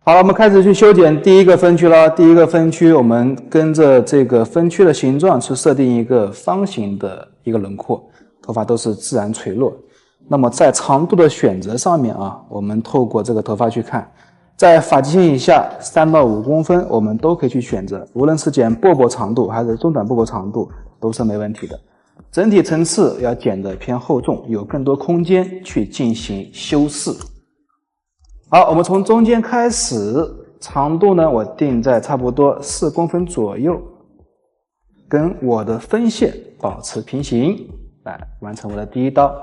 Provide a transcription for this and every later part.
好了，我们开始去修剪第一个分区了。第一个分区，我们跟着这个分区的形状去设定一个方形的一个轮廓，头发都是自然垂落。那么在长度的选择上面啊，我们透过这个头发去看，在发际线以下3到5公分，我们都可以去选择，无论是剪饽饽长度还是中短饽饽长度，都是没问题的。整体层次要剪得偏厚重，有更多空间去进行修饰。好，我们从中间开始，长度呢，我定在差不多4公分左右，跟我的分线保持平行，来完成我的第一刀。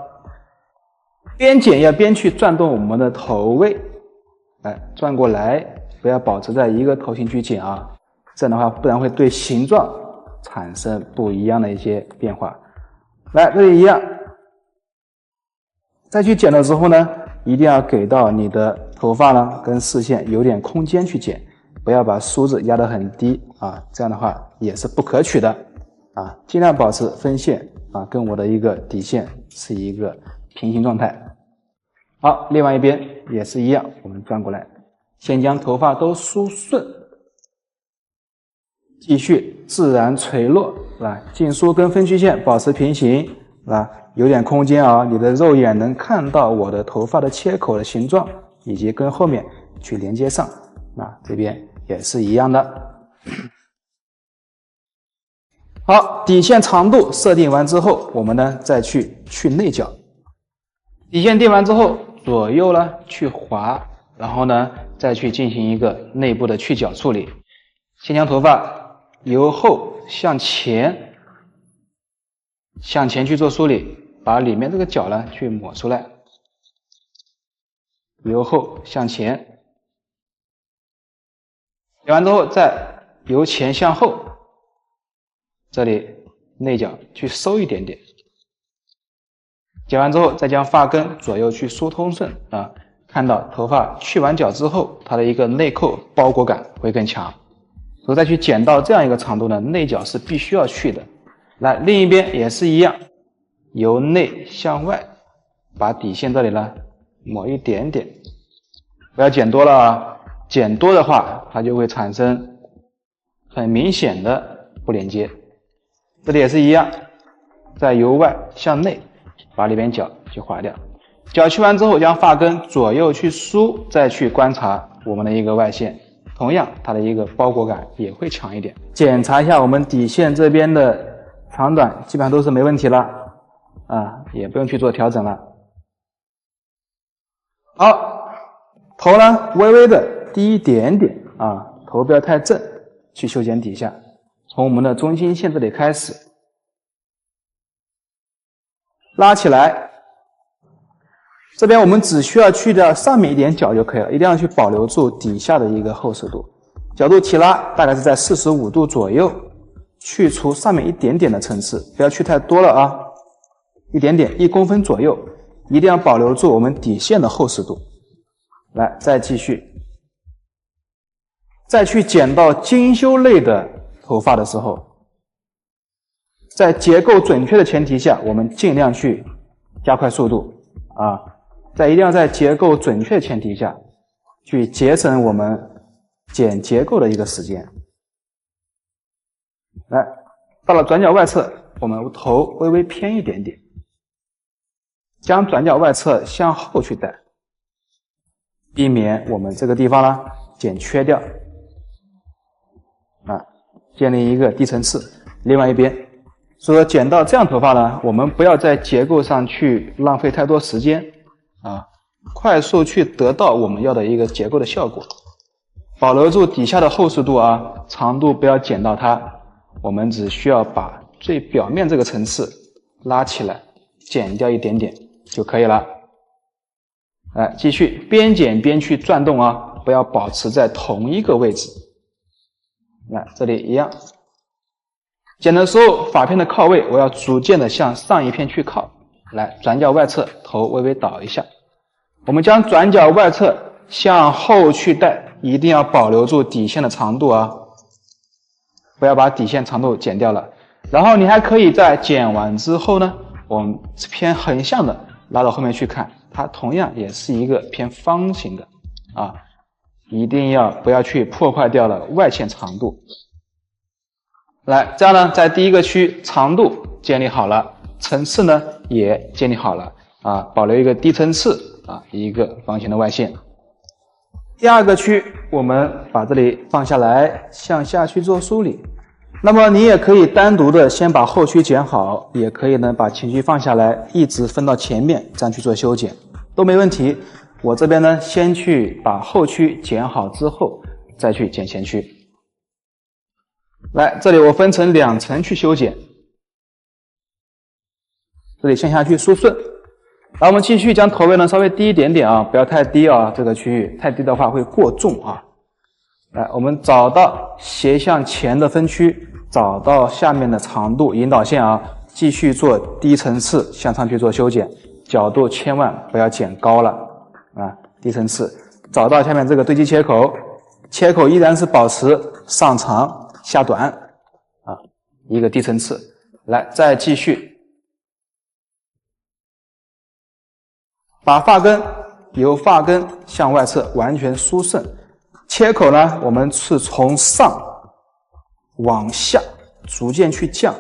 边剪要边去转动我们的头位，来转过来，不要保持在一个头型去剪啊，这样的话，不然会对形状产生不一样的一些变化。来，这里一样，再去剪的时候呢，一定要给到你的头发呢跟视线有点空间去剪，不要把梳子压得很低啊，这样的话也是不可取的啊，尽量保持分线啊跟我的一个底线是一个平行状态。好，另外一边也是一样，我们转过来，先将头发都梳顺，继续自然垂落，来净梳跟分区线保持平行，来有点空间啊，你的肉眼能看到我的头发的切口的形状，以及跟后面去连接上，那这边也是一样的。好，底线长度设定完之后，我们呢再去内角，底线定完之后，左右呢去划，然后呢再去进行一个内部的去角处理。先将头发由后向前去做梳理，把里面这个角呢去抹出来，由后向前，剪完之后再由前向后，这里内角去收一点点，剪完之后再将发根左右去梳通顺啊，看到头发去完角之后，它的一个内扣包裹感会更强。所以再去剪到这样一个长度呢，内角是必须要去的。来，另一边也是一样，由内向外，把底线这里呢抹一点点，不要剪多了啊，剪多的话它就会产生很明显的不连接。这里也是一样，再由外向内把里边角去划掉，角去完之后将发根左右去梳，再去观察我们的一个外线，同样它的一个包裹感也会强一点。检查一下我们底线这边的长短基本上都是没问题了啊，也不用去做调整了。好，头呢微微的低一点点啊，头不要太正，去修剪底下，从我们的中心线这里开始拉起来，这边我们只需要去掉上面一点角就可以了，一定要去保留住底下的一个厚实度。角度提拉大概是在45度左右，去除上面一点点的层次，不要去太多了啊，一点点1公分左右，一定要保留住我们底线的厚实度。来，再继续，再去剪到精修类的头发的时候，在结构准确的前提下，我们尽量去加快速度啊，一定要在结构准确的前提下去节省我们剪结构的一个时间。来，到了转角外侧，我们头微微偏一点点，将转角外侧向后去带，避免我们这个地方呢剪缺掉啊，建立一个低层次。另外一边，所以说剪到这样头发呢，我们不要在结构上去浪费太多时间啊，快速去得到我们要的一个结构的效果，保留住底下的厚实度啊，长度不要剪到它，我们只需要把最表面这个层次拉起来，剪掉一点点就可以了。来，继续边剪边去转动啊，不要保持在同一个位置。来，这里一样，剪的时候发片的靠位我要逐渐的向上一片去靠。来，转角外侧头微微倒一下，我们将转角外侧向后去带，一定要保留住底线的长度啊，不要把底线长度剪掉了。然后你还可以在剪完之后呢，我们偏横向的拉到后面去看，它同样也是一个偏方形的啊，一定不要去破坏掉了外线长度。来，这样呢，在第一个区长度建立好了，层次呢也建立好了啊，保留一个低层次啊，一个方形的外线。第二个区，我们把这里放下来，向下去做梳理。那么你也可以单独的先把后区剪好，也可以呢把前区放下来，一直分到前面，这样去做修剪都没问题。我这边呢，先去把后区剪好之后，再去剪前区。来，这里我分成2层去修剪，这里向下去梳顺。然后我们继续将头位呢稍微低一点点啊，不要太低啊，这个区域太低的话会过重啊。来，我们找到斜向前的分区，找到下面的长度引导线啊，继续做低层次向上去做修剪，角度千万不要剪高了啊，低层次。找到下面这个堆积切口，切口依然是保持上长下短啊，一个低层次。来，再继续把发根由发根向外侧完全梳顺。切口呢，我们是从上往下逐渐去降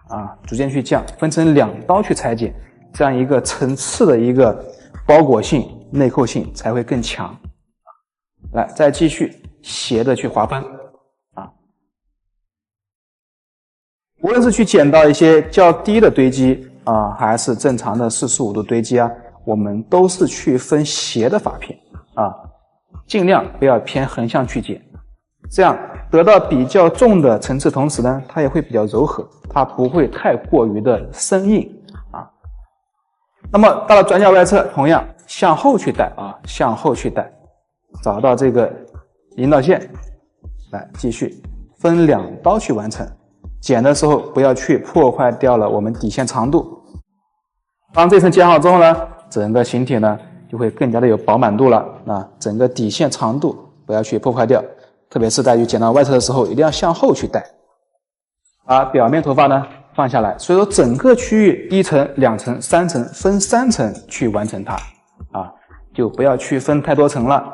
啊，逐渐去降，分成2刀去裁剪，这样一个层次的一个包裹性、内扣性才会更强。来，再继续斜的去划分啊。无论是去剪到一些较低的堆积啊，还是正常的45度堆积啊，我们都是去分斜的发片啊。尽量不要偏横向去剪，这样得到比较重的层次，同时呢，它也会比较柔和，它不会太过于的生硬啊。那么到了转角外侧，同样向后去带啊，向后去带，找到这个引导线，来继续分2刀去完成。剪的时候不要去破坏掉了我们底线长度。当这层剪好之后呢，整个形体呢就会更加的有饱满度了啊，整个底线长度不要去破坏掉，特别是在于剪到外侧的时候，一定要向后去带，把表面头发呢放下来。所以说整个区域1层、2层、3层，分3层去完成它啊，就不要去分太多层了。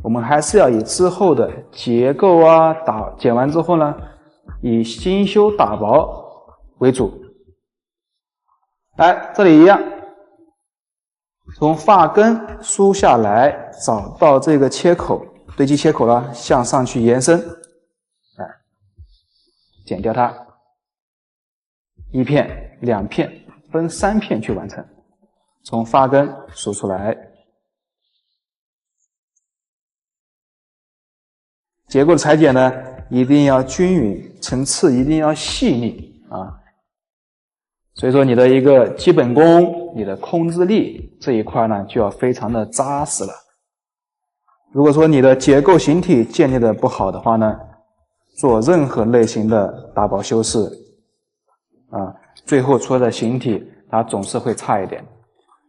我们还是要以之后的结构啊剪完之后呢，以精修打薄为主。来，这里一样。从发根梳下来，找到这个切口，堆积切口了，向上去延伸，来剪掉它，1片、2片，分3片去完成。从发根梳出来，结构的裁剪呢，一定要均匀，层次一定要细腻啊。所以说你的一个基本功，你的控制力这一块呢就要非常的扎实了。如果说你的结构形体建立的不好的话呢，做任何类型的打薄修饰啊，最后出来的形体它总是会差一点。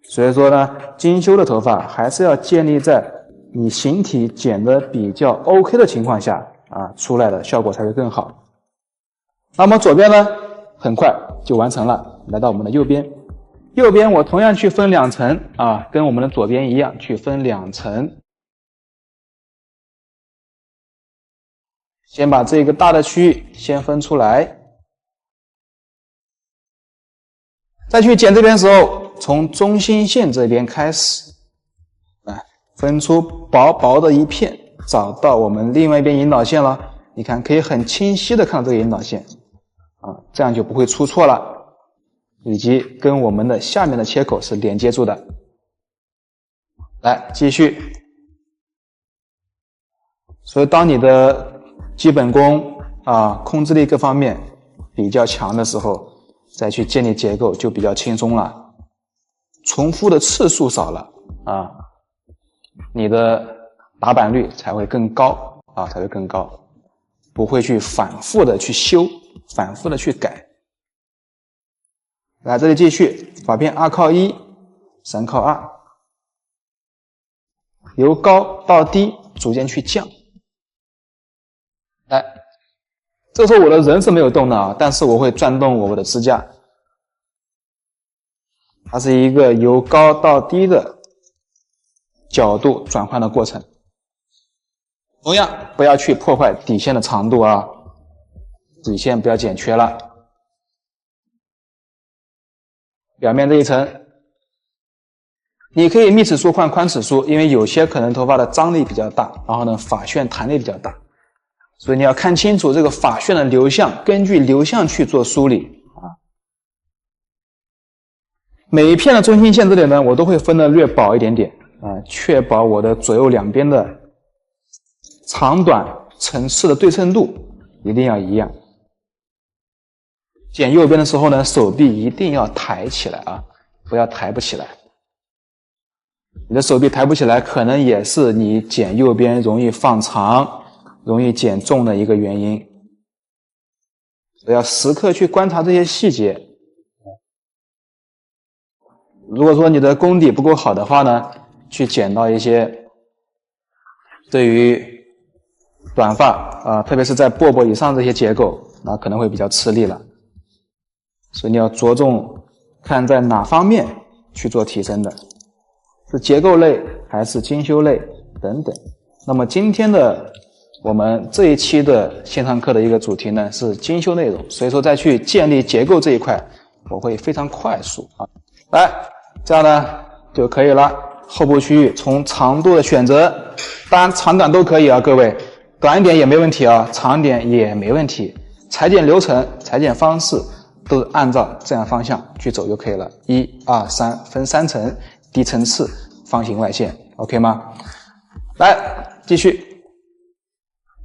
所以说呢，精修的头发还是要建立在你形体剪得比较 OK 的情况下啊，出来的效果才会更好。那么左边呢，很快就完成了。来到我们的右边，右边我同样去分2层啊，跟我们的左边一样去分2层。先把这个大的区域先分出来，再去剪这边的时候，从中心线这边开始，分出薄薄的一片，找到我们另外一边引导线了。你看，可以很清晰的看到这个引导线啊，这样就不会出错了。以及跟我们的下面的切口是连接住的。来，继续。所以当你的基本功啊、控制力各方面比较强的时候，再去建立结构就比较轻松了，重复的次数少了啊，你的打板率才会更高啊，才会更高，不会去反复的去修，反复的去改。来，这里继续，发片2靠1， 3靠2，由高到低逐渐去降。来，这时候我的人是没有动的啊，但是我会转动我的支架，它是一个由高到低的角度转换的过程。同样不要去破坏底线的长度啊，底线不要剪缺了。表面这一层，你可以密齿梳换宽齿梳，因为有些可能头发的张力比较大，然后呢发旋弹力比较大，所以你要看清楚这个发旋的流向，根据流向去做梳理啊。每一片的中心线这里呢，我都会分得略薄一点点啊，确保我的左右两边的长短层次的对称度一定要一样。剪右边的时候呢，手臂一定要抬起来啊，不要抬不起来。你的手臂抬不起来，可能也是你剪右边容易放长、容易剪重的一个原因。要时刻去观察这些细节。如果说你的功底不够好的话呢，去剪到一些对于短发特别是在饽饽以上这些结构，那可能会比较吃力了。所以你要着重看在哪方面去做提升的，是结构类还是精修类等等。那么今天的我们这一期的线上课的一个主题呢是精修内容，所以说再去建立结构这一块我会非常快速啊。来，这样呢就可以了。后部区域从长度的选择，当然长短都可以啊，各位，短一点也没问题啊，长一点也没问题。裁剪流程、裁剪方式都按照这样方向去走就可以了。1、2、3，分3层，低层次方形外线 ，OK 吗？来，继续。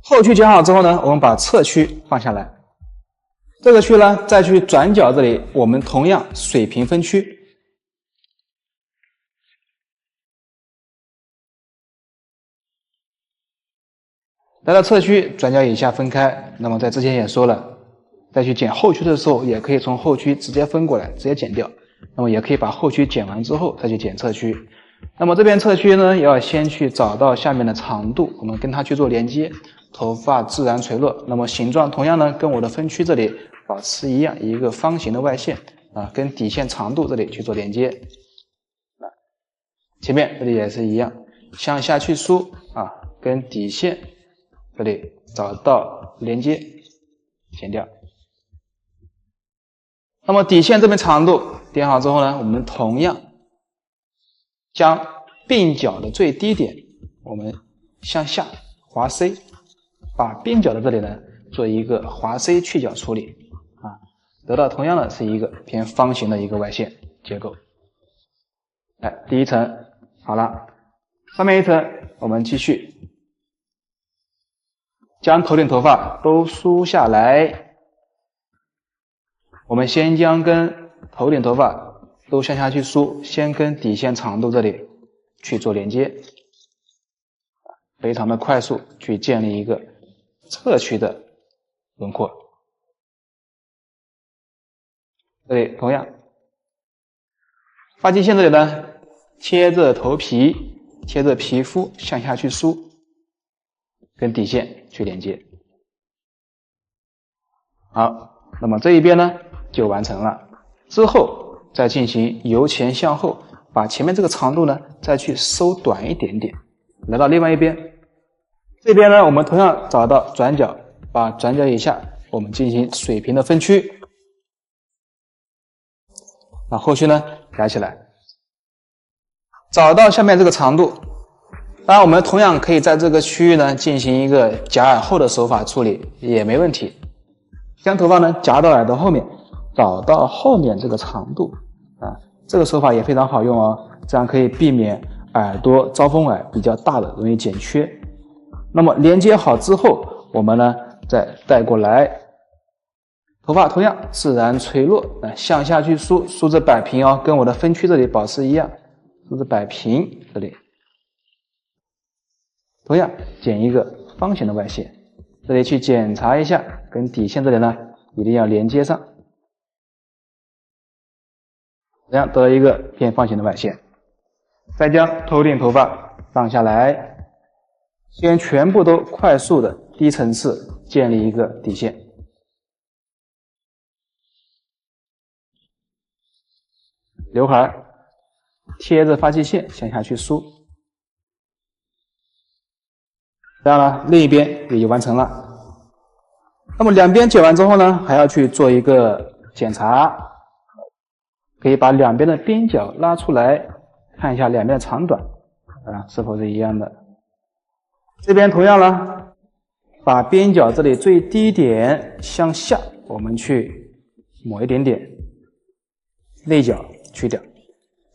后区剪好之后呢，我们把侧区放下来。这个区呢，再去转角这里，我们同样水平分区。来到侧区，转角以下分开。那么在之前也说了，再去剪后区的时候，也可以从后区直接分过来，直接剪掉。那么也可以把后区剪完之后再去剪侧区。那么这边侧区呢，要先去找到下面的长度，我们跟它去做连接，头发自然垂落。那么形状同样呢，跟我的分区这里保持一样，一个方形的外线啊，跟底线长度这里去做连接。前面这里也是一样，向下去梳啊，跟底线这里找到连接，剪掉。那么底线这边长度点好之后呢，我们同样将鬓角的最低点我们向下滑 C， 把鬓角的这里呢做一个滑 C 去角处理啊，得到同样的是一个偏方形的一个外线结构。来，第一层好了，上面一层我们继续将头顶头发都梳下来。我们先将跟头顶头发都向下去梳，先跟底线长度这里去做连接，非常的快速去建立一个侧区的轮廓。这里同样，发际线这里呢，贴着头皮，贴着皮肤向下去梳，跟底线去连接。好，那么这一边呢就完成了，之后再进行由前向后，把前面这个长度呢再去收短一点点。来到另外一边，这边呢我们同样找到转角，把转角以下我们进行水平的分区，把后区呢改起来，找到下面这个长度。当然我们同样可以在这个区域呢进行一个夹耳后的手法处理也没问题，将头发呢夹到耳朵后面，找到后面这个长度啊，这个手法也非常好用哦，这样可以避免耳朵招风耳比较大的容易剪缺。那么连接好之后，我们呢再带过来，头发同样自然垂落，向下去梳，梳至摆平哦，跟我的分区这里保持一样，梳至摆平这里。同样剪一个方形的外线，这里去检查一下，跟底线这里呢一定要连接上，这样得到一个偏方形的外线。再将头顶头发放下来，先全部都快速的低层次建立一个底线，刘海贴着发际线向下去梳，这样呢，另一边也就完成了。那么两边剪完之后呢，还要去做一个检查，可以把两边的边角拉出来，看一下两边的长短是否是一样的。这边同样呢，把边角这里最低点向下，我们去抹一点点，内角去掉，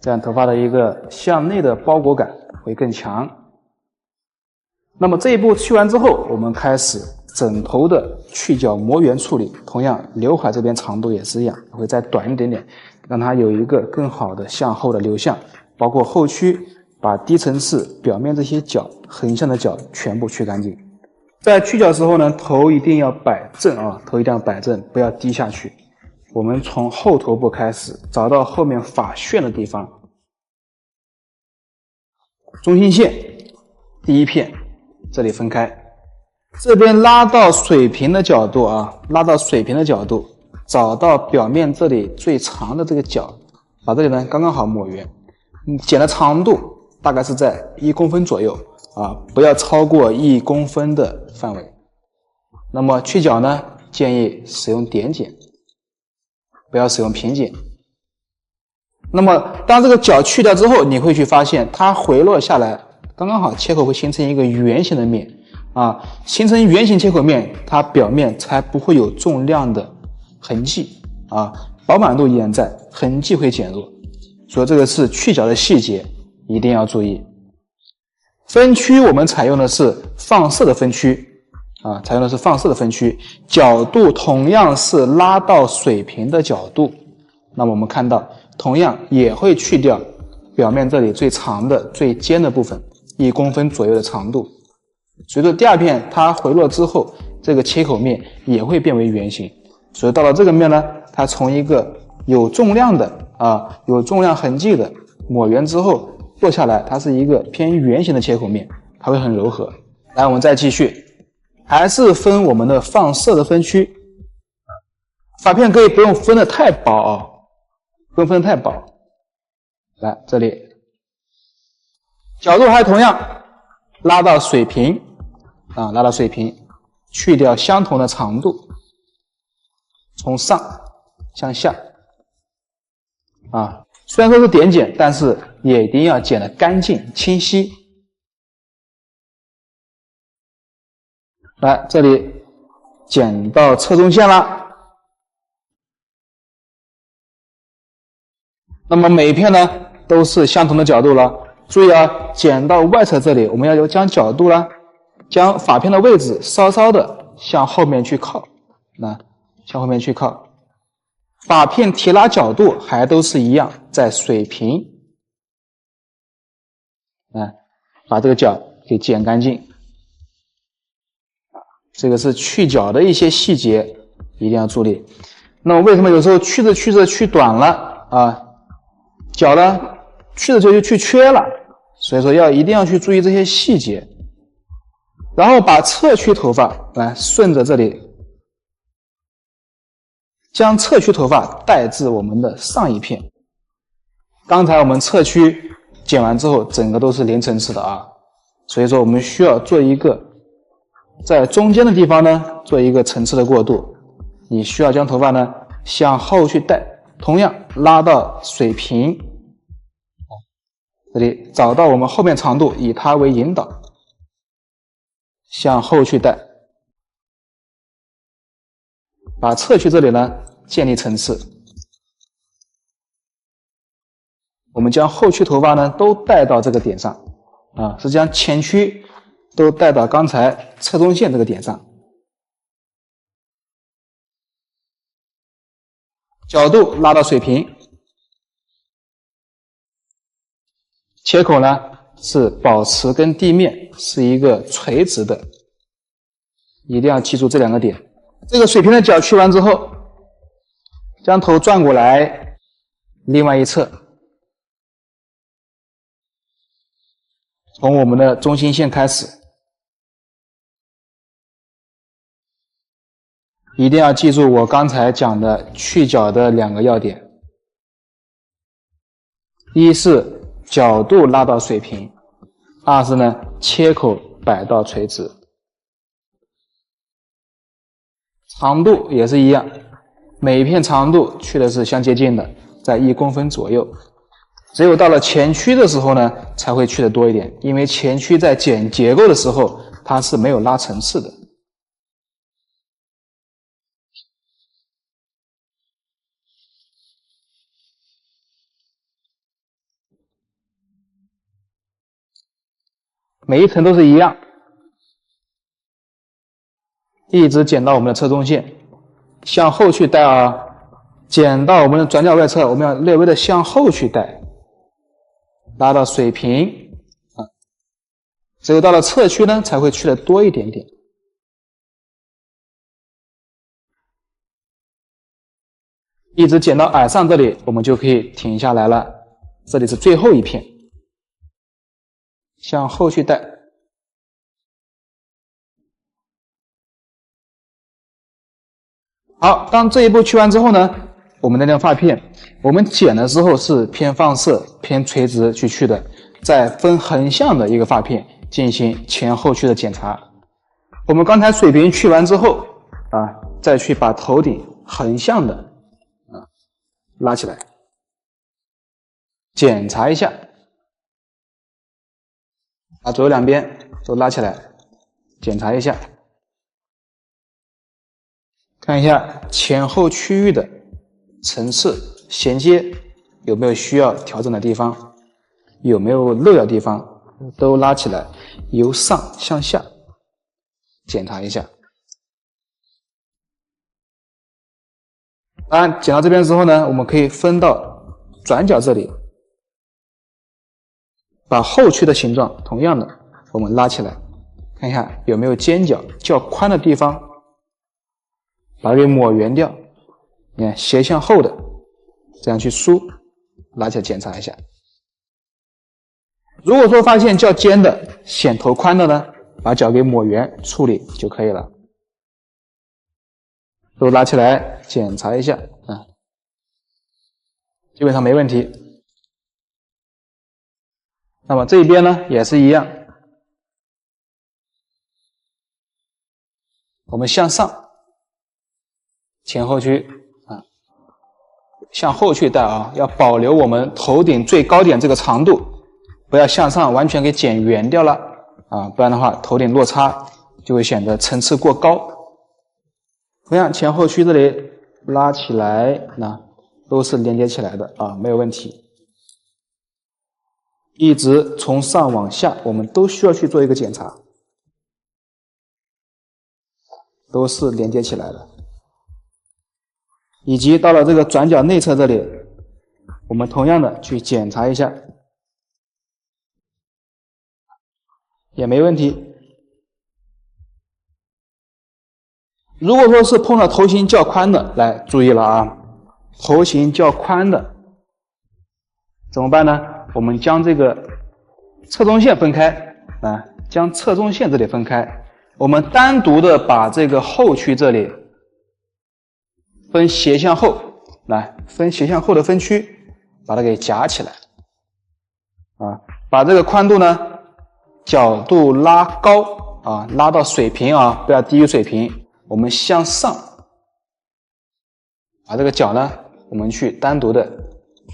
这样头发的一个向内的包裹感会更强。那么这一步去完之后，我们开始整头的去角磨圆处理。同样，刘海这边长度也是一样，会再短一点点，让它有一个更好的向后的流向。包括后区，把低层次表面这些角、横向的角全部去干净。在去角时候呢，头一定要摆正头一定要摆正，不要低下去。我们从后头部开始，找到后面发旋的地方，中心线第一片。这里分开，这边拉到水平的角度拉到水平的角度，找到表面这里最长的这个角，把这里呢刚刚好抹圆。剪的长度大概是在1公分左右不要超过1公分的范围。那么去角呢，建议使用点剪，不要使用平剪。那么当这个角去掉之后，你会去发现它回落下来。刚刚好，切口会形成一个圆形的面形成圆形切口面，它表面才不会有重量的痕迹饱满度依然在，痕迹会减弱。所以这个是去角的细节，一定要注意。分区我们采用的是放射的分区角度同样是拉到水平的角度。那么我们看到，同样也会去掉表面这里最长的、最尖的部分。1公分左右的长度，随着第二片它回落之后，这个切口面也会变为圆形。所以到了这个面呢，它从一个有重量的有重量痕迹的抹圆之后落下来，它是一个偏圆形的切口面，它会很柔和。来，我们再继续，还是分我们的放射的分区。发片可以不用分得太薄不用分得太薄。来，这里。角度还同样拉到水平拉到水平，去掉相同的长度，从上向下虽然说是点剪，但是也一定要剪得干净清晰。来，这里剪到侧中线了。那么每一片呢都是相同的角度了。注意剪到外侧这里，我们要将角度将发片的位置稍稍的向后面去靠，向后面去靠。发片提拉角度还都是一样，在水平。把这个角给剪干净。这个是去角的一些细节，一定要注意。那么为什么有时候去着去短了角呢去着就去缺了？所以说一定要去注意这些细节。然后把侧区头发来顺着这里，将侧区头发带至我们的上一片。刚才我们侧区剪完之后，整个都是零层次的所以说我们需要做一个在中间的地方呢做一个层次的过渡。你需要将头发呢向后去带，同样拉到水平。这里找到我们后面长度，以它为引导，向后去带，把侧区这里呢建立层次。我们将后区头发呢都带到这个点上是将前区都带到刚才侧中线这个点上。角度拉到水平。切口呢是保持跟地面是一个垂直的，一定要记住这两个点。这个水平的角去完之后，将头转过来，另外一侧，从我们的中心线开始，一定要记住我刚才讲的去角的2个要点。第一是角度拉到水平，二是呢切口摆到垂直。长度也是一样，每一片长度去的是相接近的，在1公分左右。只有到了前屈的时候呢，才会去的多一点，因为前屈在剪结构的时候，它是没有拉层次的。每一层都是一样，一直剪到我们的侧中线，向后去带啊，剪到我们的转角外侧，我们要略微的向后去带，拉到水平啊，只有到了侧屈呢，才会去的多一点点。一直剪到耳上这里，我们就可以停下来了。这里是最后一片。向后去带，好，当这一步去完之后呢，我们那张发片，我们剪的时候是偏放射、偏垂直去的，再分横向的一个发片进行前后去的检查。我们刚才水平去完之后啊，再去把头顶横向的拉起来，检查一下。把左右两边都拉起来，检查一下，看一下前后区域的层次衔接有没有需要调整的地方，有没有漏掉的地方，都拉起来，由上向下检查一下。当然，剪到这边之后呢，我们可以分到转角这里。把后屈的形状同样的我们拉起来，看一下有没有尖角较宽的地方，把它给抹圆掉。你看斜向后的这样去梳，拉起来检查一下。如果说发现较尖的显头宽的呢，把角给抹圆处理就可以了。都拉起来检查一下基本上没问题。那么这一边呢也是一样，我们向上前后屈向后去带要保留我们头顶最高点这个长度，不要向上完全给剪圆掉了不然的话头顶落差就会显得层次过高。同样前后屈这里拉起来，那都是连接起来的没有问题。一直从上往下，我们都需要去做一个检查，都是连接起来的。以及到了这个转角内侧这里，我们同样的去检查一下，也没问题。如果说是碰到头型较宽的，来注意了头型较宽的怎么办呢？我们将这个侧中线分开将侧中线这里分开，我们单独的把这个后屈这里分斜向后，分斜向后的分区，把它给夹起来把这个宽度呢角度拉高拉到水平不要低于水平，我们向上把这个角呢我们去单独的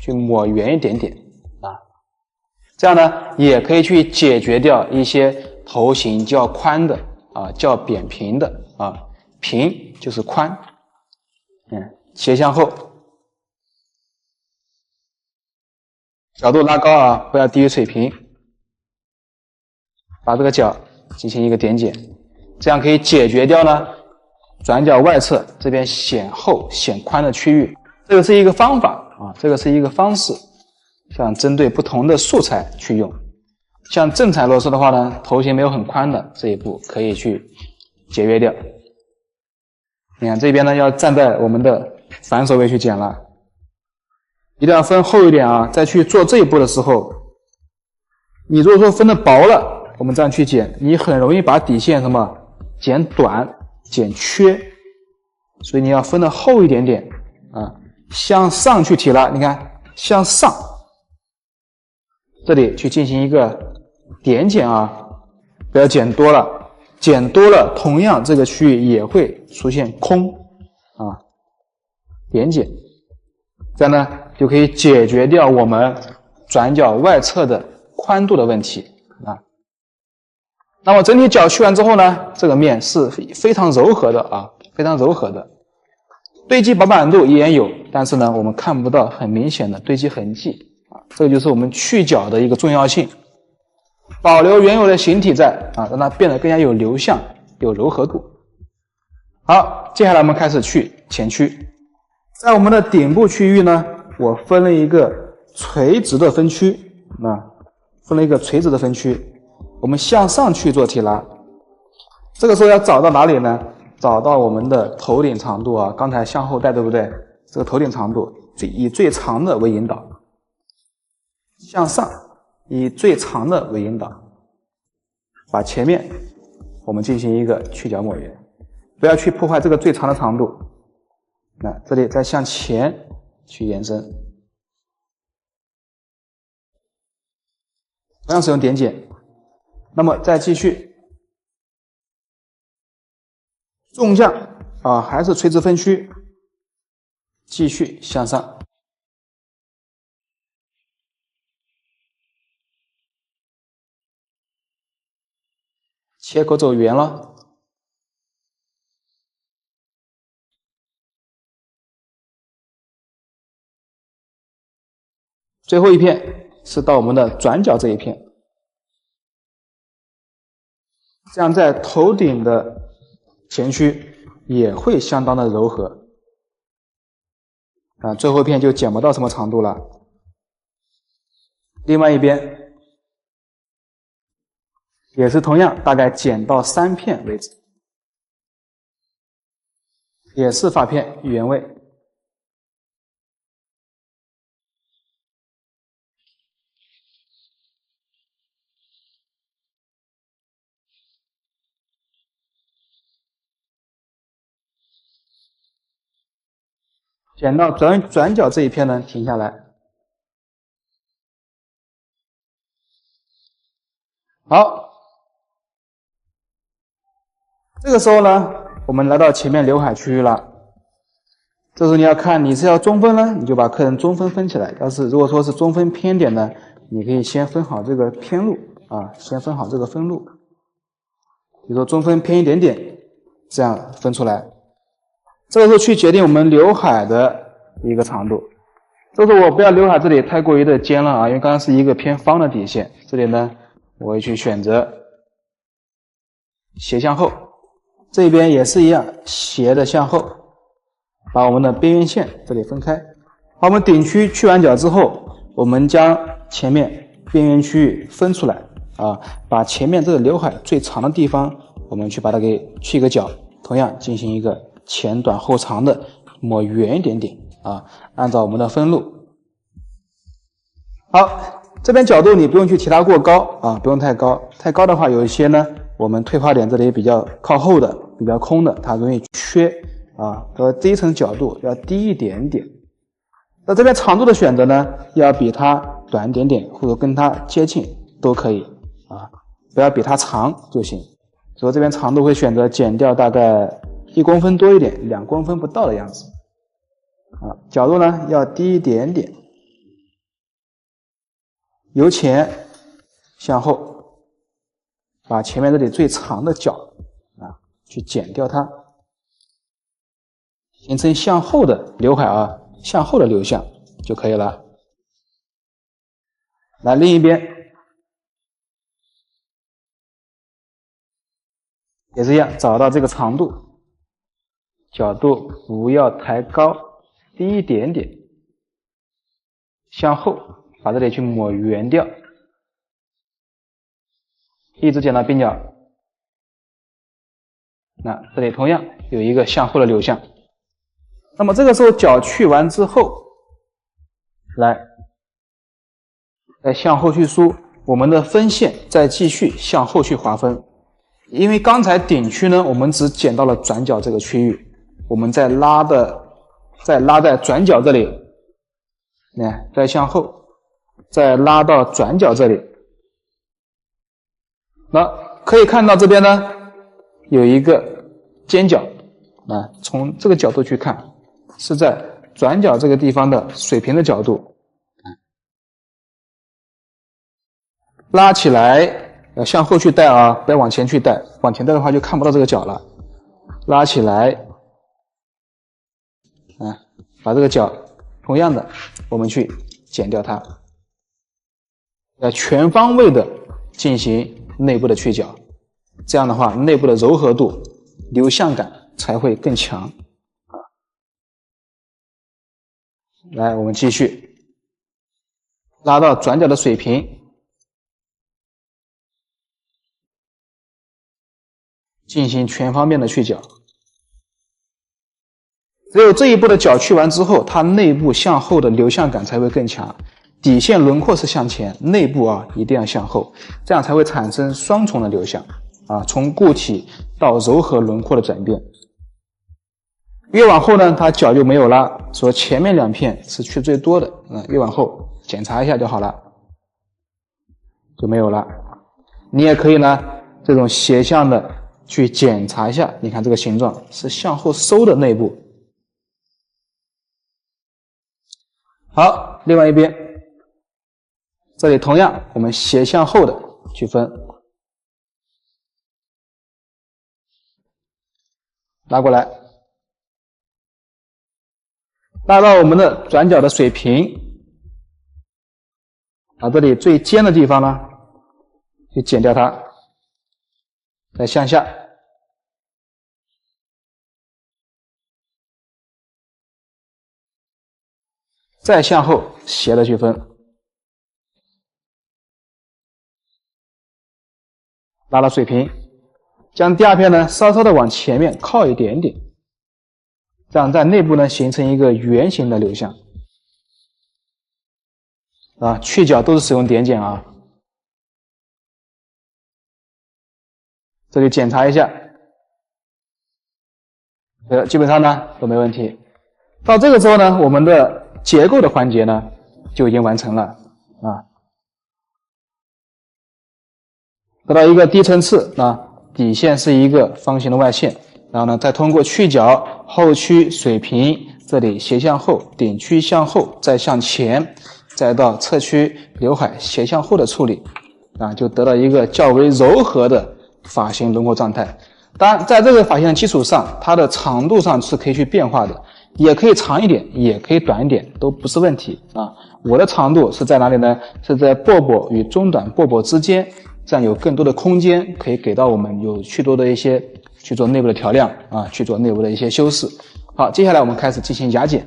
去抹圆一点点这样呢也可以去解决掉一些头型较宽的较扁平的平就是宽斜向后，角度拉高不要低于水平，把这个角进行一个点剪，这样可以解决掉呢转角外侧这边显厚显宽的区域。这个是一个方法这个是一个方式，像针对不同的素材去用。像正彩螺丝的话呢，头型没有很宽的这一步可以去节约掉。你看这边呢要站在我们的反手位去剪了，一定要分厚一点再去做这一步的时候，你如果说分的薄了，我们这样去剪，你很容易把底线剪短剪缺，所以你要分的厚一点点向上去提拉，你看向上这里去进行一个点剪不要剪多了，剪多了同样这个区域也会出现空啊，点剪，这样呢就可以解决掉我们转角外侧的宽度的问题啊。那么整体角去完之后呢，这个面是非常柔和的啊，非常柔和的。堆积薄板度依然有，但是呢，我们看不到很明显的堆积痕迹啊，这个就是我们去角的一个重要性，保留原有的形体在啊，让它变得更加有流向、有柔和度。好，接下来我们开始去前区，在我们的顶部区域呢，我分了一个垂直的分区啊，分了一个垂直的分区，我们向上去做提拉。这个时候要找到哪里呢？找到我们的头顶长度啊，刚才向后带对不对？这个头顶长度以最长的为引导，向上以最长的为引导，把前面我们进行一个去角抹圆，不要去破坏这个最长的长度。那这里再向前去延伸，同样使用点剪。那么再继续。纵向啊，还是垂直分区，继续向上，切口走圆了，最后一片是到我们的转角这一片，这样在头顶的前区也会相当的柔和啊，最后一片就剪不到什么长度了。另外一边也是同样，大概剪到3片为止，也是发片原位。剪到转角这一片呢，停下来。好，这个时候呢，我们来到前面刘海区域了。这时候你要看你是要中分呢，你就把客人中分分起来；如果说是中分偏点呢，你可以先分好这个偏路啊，先分好这个分路。比如说中分偏一点点，这样分出来。这个时候去决定我们刘海的一个长度。这时候我不要刘海这里太过于的尖了啊，因为刚刚是一个偏方的底线，这里呢我会去选择斜向后，这边也是一样，斜的向后，把我们的边缘线这里分开。把我们顶区去完角之后，我们将前面边缘区域分出来啊，把前面这个刘海最长的地方，我们去把它给去一个角，同样进行一个前短后长的抹圆一点点啊，按照我们的分路。好，这边角度你不用去提拉过高啊，不用太高，太高的话有一些呢，我们退化点这里比较靠后的、比较空的，它容易缺啊，这一层角度要低一点点。那这边长度的选择呢，要比它短一点点，或者跟它接近都可以啊，不要比它长就行。所以这边长度会选择减掉大概1公分多一点，2公分不到的样子啊，角度呢要低一点点，由前向后，把前面这里最长的角啊去剪掉它，形成向后的刘海啊，向后的流向就可以了。来，另一边也是一样，找到这个长度，角度不要抬高，低一点点，向后把这里去抹圆掉，一直剪到鬓角。那这里同样有一个向后的流向。那么这个时候角去完之后，来再向后去梳，我们的分线再继续向后去划分。因为刚才顶区呢，我们只剪到了转角这个区域，我们再拉在转角这里，再向后，再拉到转角这里。那可以看到这边呢有一个尖角啊，从这个角度去看，是在转角这个地方的水平的角度，拉起来要向后去带啊，不要往前去带，往前带的话就看不到这个角了。拉起来，啊，把这个角同样的我们去剪掉它，要全方位的进行内部的去角，这样的话内部的柔和度、流向感才会更强。来，我们继续拉到转角的水平，进行全方面的去角。只有这一步的角去完之后，它内部向后的流向感才会更强。底线轮廓是向前，内部啊一定要向后，这样才会产生双重的流向啊，从固体到柔和轮廓的转变。越往后呢，它角就没有了，说前面2片是去最多的，越往后检查一下就好了，就没有了。你也可以呢，这种斜向的去检查一下，你看这个形状是向后收的内部。好，另外一边，这里同样我们斜向后的去分，拉过来，拉到我们的转角的水平，把这里最尖的地方呢，去剪掉它，再向下，再向后斜的去分，拉到水平，将第2片呢稍稍的往前面靠一点点，这样在内部呢形成一个圆形的流向。啊，去角都是使用点剪啊。这里检查一下，基本上呢都没问题。到这个时候呢，我们的结构的环节呢就已经完成了啊。得到一个低层次啊，底线是一个方形的外线，然后呢再通过去角、后区、水平这里斜向后、顶区向后，再向前，再到侧区、刘海斜向后的处理啊，就得到一个较为柔和的发型轮廓状态。当然，在这个发型的基础上，它的长度上是可以去变化的，也可以长一点，也可以短一点，都不是问题啊。我的长度是在哪里呢？是在饽饽与中短饽饽之间，这样有更多的空间可以给到我们有去多的一些去做内部的调亮啊，去做内部的一些修饰。好，接下来我们开始进行牙剪。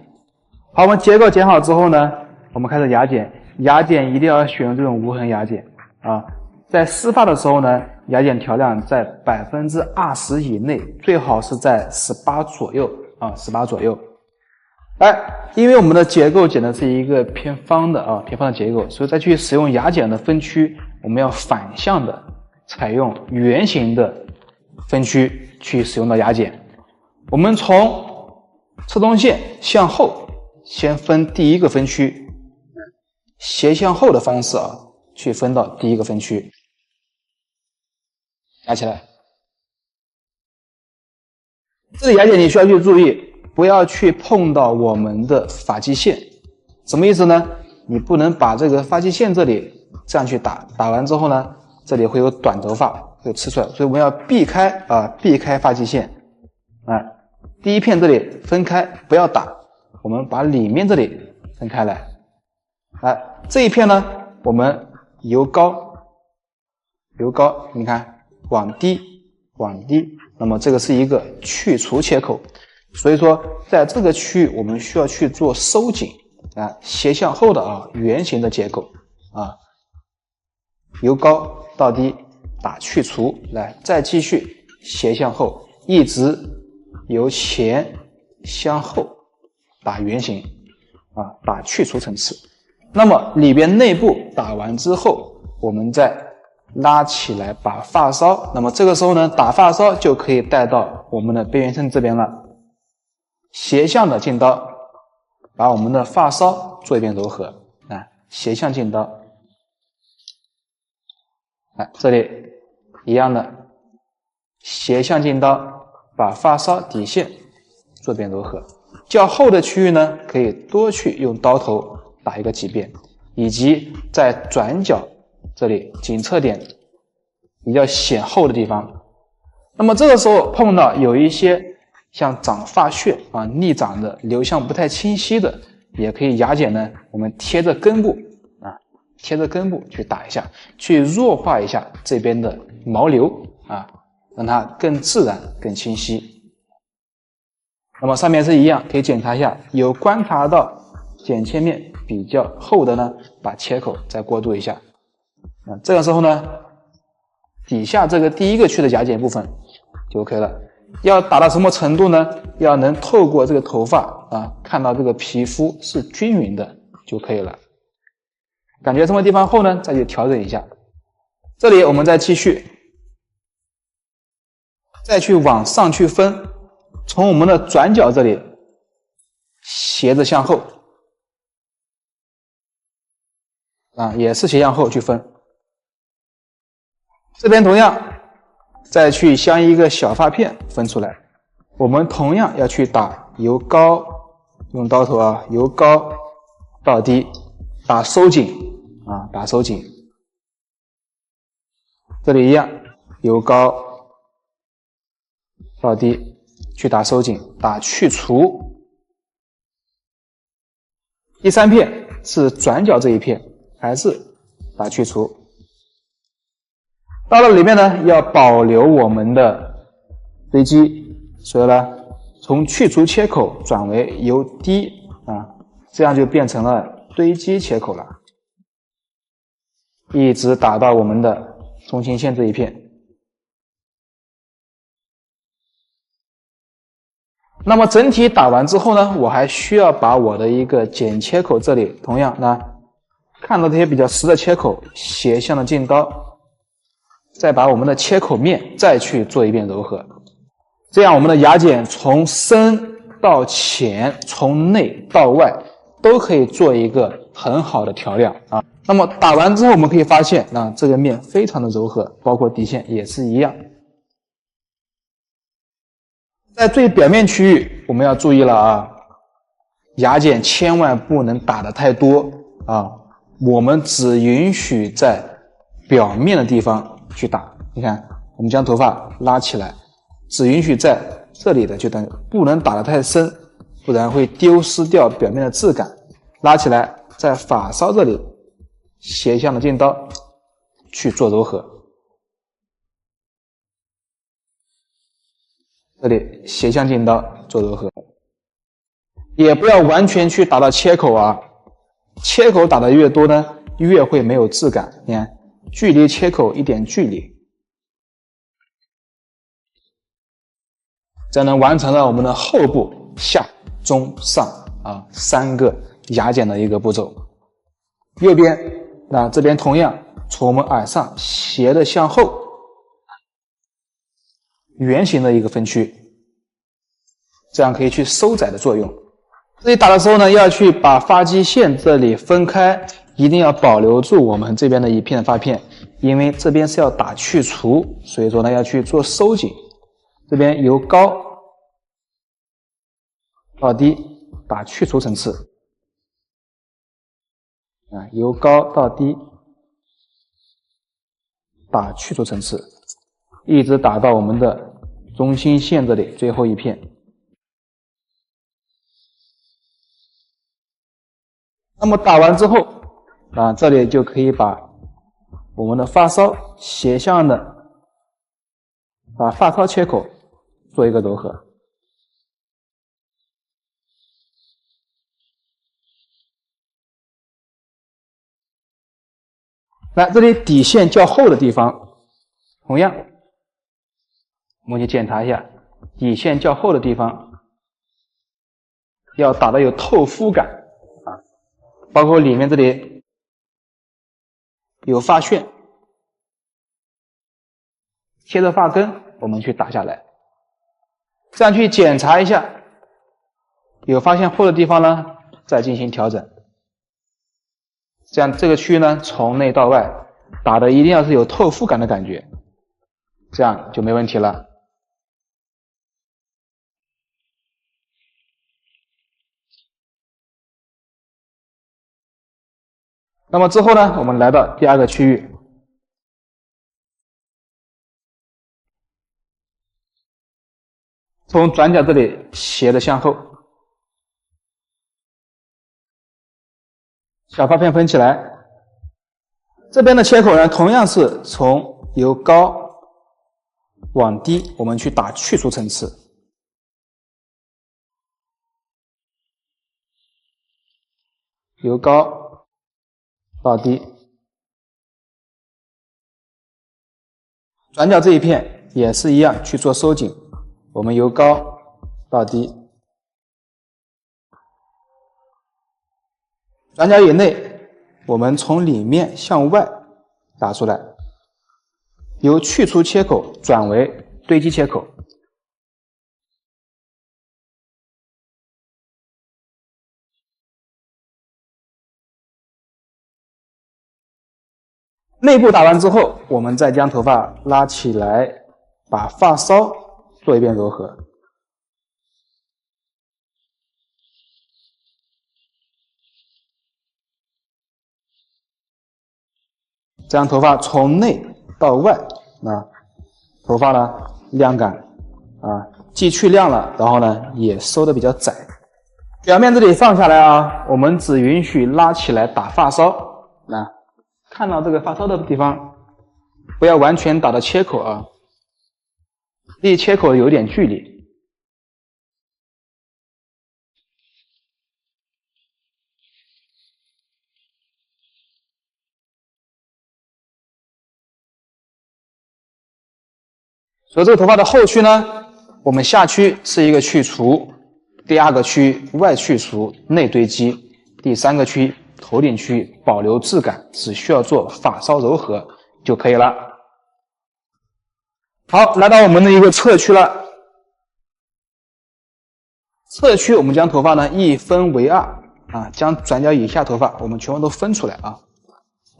好，我们结构剪好之后呢，我们开始牙剪。牙剪一定要选用这种无痕牙剪啊。在施发的时候呢，牙剪调亮在20%以内，最好是在18左右啊，18左右。因为我们的结构剪的是一个偏方的偏方的结构，所以再去使用牙剪的分区，我们要反向的采用圆形的分区去使用到牙剪。我们从侧中线向后先分第一个分区，斜向后的方式去分到第一个分区，牙起来。这里牙剪你需要去注意，不要去碰到我们的发际线。什么意思呢？你不能把这个发际线这里这样去打，打完之后呢，这里会有短头发会吃出来，所以我们要避开发际线。第一片这里分开，不要打，我们把里面这里分开来。这一片呢，我们由高，你看往低，那么这个是一个去除切口，所以说在这个区域我们需要去做收紧斜向后的圆形的结构由高到低打去除，来再继续斜向后，一直由前向后打圆形打去除层次。那么里边内部打完之后，我们再拉起来把发梢，那么这个时候呢，打发梢就可以带到我们的边缘线这边了，斜向的进刀，把我们的发梢做一遍柔和斜向进刀，这里一样的，斜向进刀，把发梢底线做遍柔和。较厚的区域呢，可以多去用刀头打一个几遍，以及在转角这里颈侧点比较显厚的地方。那么这个时候碰到有一些像长发屑啊、逆长的、流向不太清晰的，也可以牙剪呢，我们贴着根部啊，贴着根部去打一下，去弱化一下这边的毛流啊，让它更自然、更清晰。那么上面是一样，可以检查一下，有观察到剪切面比较厚的呢，把切口再过渡一下。这个时候呢，底下这个第一个区的牙剪部分就 OK 了。要打到什么程度呢？要能透过这个头发啊，看到这个皮肤是均匀的就可以了。感觉什么地方厚呢？再去调整一下。这里我们再继续，再去往上去分。从我们的转角这里斜着向后啊，也是斜向后去分。这边同样再去将一个小发片分出来，我们同样要去打由高，用刀头啊，由高到低打收紧啊，打收紧。这里一样，由高到低。去打收紧，打去除。第三片是转角这一片，还是打去除。到了里面呢，要保留我们的堆积，所以呢，从去除切口转为由低啊，这样就变成了堆积切口了，一直打到我们的中心线这一片。那么整体打完之后呢，我还需要把我的一个剪切口这里，同样呢，看到这些比较实的切口，斜向的进刀，再把我们的切口面再去做一遍柔和，这样我们的牙剪从深到浅，从内到外都可以做一个很好的调亮啊。那么打完之后，我们可以发现啊，这个面非常的柔和，包括底线也是一样。在最表面区域，我们要注意了啊，牙剪千万不能打得太多啊，我们只允许在表面的地方去打。你看，我们将头发拉起来，只允许在这里的去打，不能打得太深，不然会丢失掉表面的质感。拉起来，在发梢这里斜向的进刀去做柔和。这里斜向进刀做柔和，也不要完全去打到切口啊，切口打的越多呢，越会没有质感。你看，距离切口一点距离，这样能完成了我们的后部、下、中、上啊3个牙剪的一个步骤。右边，那这边同样从我们耳上斜的向后。圆形的一个分区，这样可以去收窄的作用。这里打的时候呢，要去把发际线这里分开，一定要保留住我们这边的一片发片，因为这边是要打去除，所以说呢要去做收紧。这边由高到低打去除层次，啊，由高到低打去除层次。一直打到我们的中心线这里最后一片。那么打完之后啊，这里就可以把我们的发梢斜向的把发梢切口做一个柔和。来，这里底线较厚的地方，同样我们去检查一下，底线较厚的地方要打得有透肤感啊，包括里面这里有发旋，贴着发根我们去打下来，这样去检查一下，有发现厚的地方呢，再进行调整。这样这个区域呢，从内到外打的一定要是有透肤感的感觉。这样就没问题了。那么之后呢，我们来到第二个区域，从转角这里斜的向后，小发片分起来。这边的切口呢，同样是从由高往低，我们去打去除层次。由高到低，转角这一片也是一样去做收紧，我们由高到低，转角以内，我们从里面向外打出来，由去除切口转为堆积切口。内部打完之后，我们再将头发拉起来，把发梢做一遍柔和。这样头发从内到外，头发呢量感既去亮了，然后呢也收的比较窄。表面这里放下来我们只允许拉起来打发梢看到这个发梢的地方，不要完全打到切口离切口有点距离。所以这个头发的后区呢，我们下区是一个去除，第二个区外去除内堆积，第三个区头顶区保留质感，只需要做发梢柔和就可以了。好，来到我们的一个侧区了。侧区我们将头发呢一分为二将转角以下头发我们全部都分出来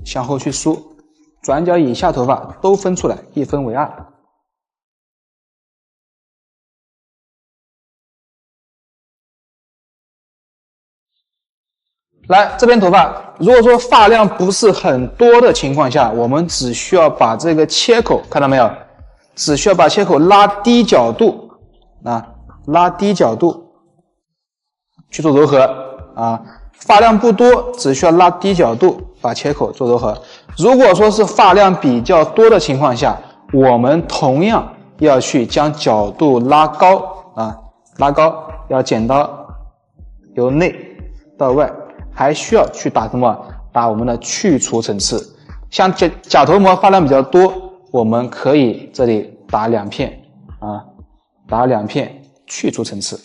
向后去梳，转角以下头发都分出来，一分为二。来，这边头发，如果说发量不是很多的情况下，我们只需要把这个切口，看到没有？只需要把切口拉低角度，拉低角度去做柔和发量不多，只需要拉低角度把切口做柔和。如果说是发量比较多的情况下，我们同样要去将角度拉高拉高，要剪刀由内到外。还需要去打什么？打我们的去除层次。像假头膜发量比较多，我们可以这里打2片打2片去除层次，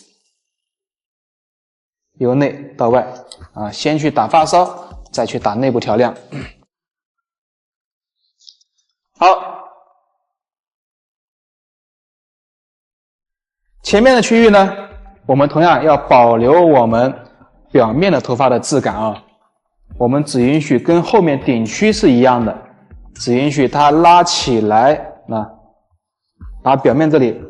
由内到外先去打发梢，再去打内部调亮。好，前面的区域呢，我们同样要保留我们表面的头发的质感我们只允许跟后面顶区是一样的，只允许它拉起来把表面这里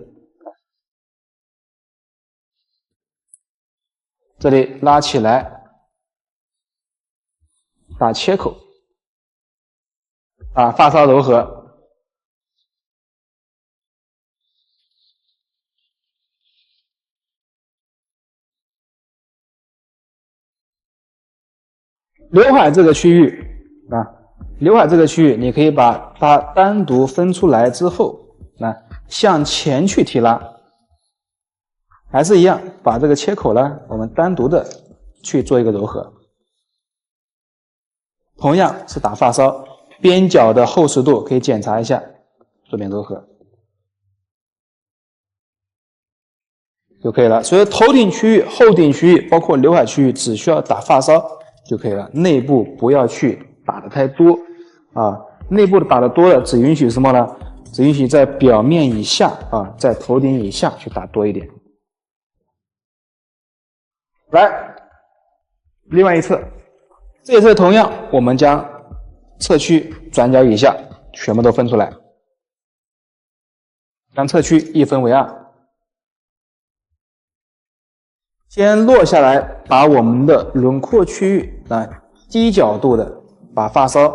拉起来，打切口，发梢柔和。刘海这个区域刘海这个区域你可以把它单独分出来之后向前去提拉，还是一样把这个切口呢我们单独的去做一个柔和，同样是打发梢，边角的厚实度可以检查一下，做点柔和就可以了。所以头顶区域、后顶区域包括刘海区域只需要打发梢就可以了，内部不要去打得太多内部打得多的只允许什么呢？只允许在表面以下在头顶以下去打多一点。来，另外一侧，这一侧同样我们将侧区转角以下全部都分出来。将侧区一分为二，先落下来，把我们的轮廓区域低角度的把发梢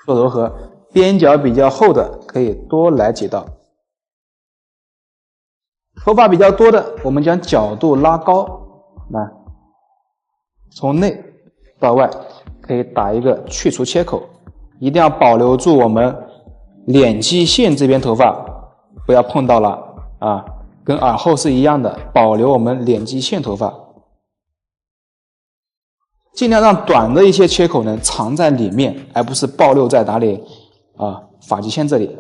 做柔和，边角比较厚的可以多来几道。头发比较多的，我们将角度拉高，从内到外可以打一个去除切口，一定要保留住我们脸基线这边头发不要碰到了跟耳后是一样的，保留我们脸基线头发，尽量让短的一些切口呢藏在里面，而不是暴露在哪里发际线这里。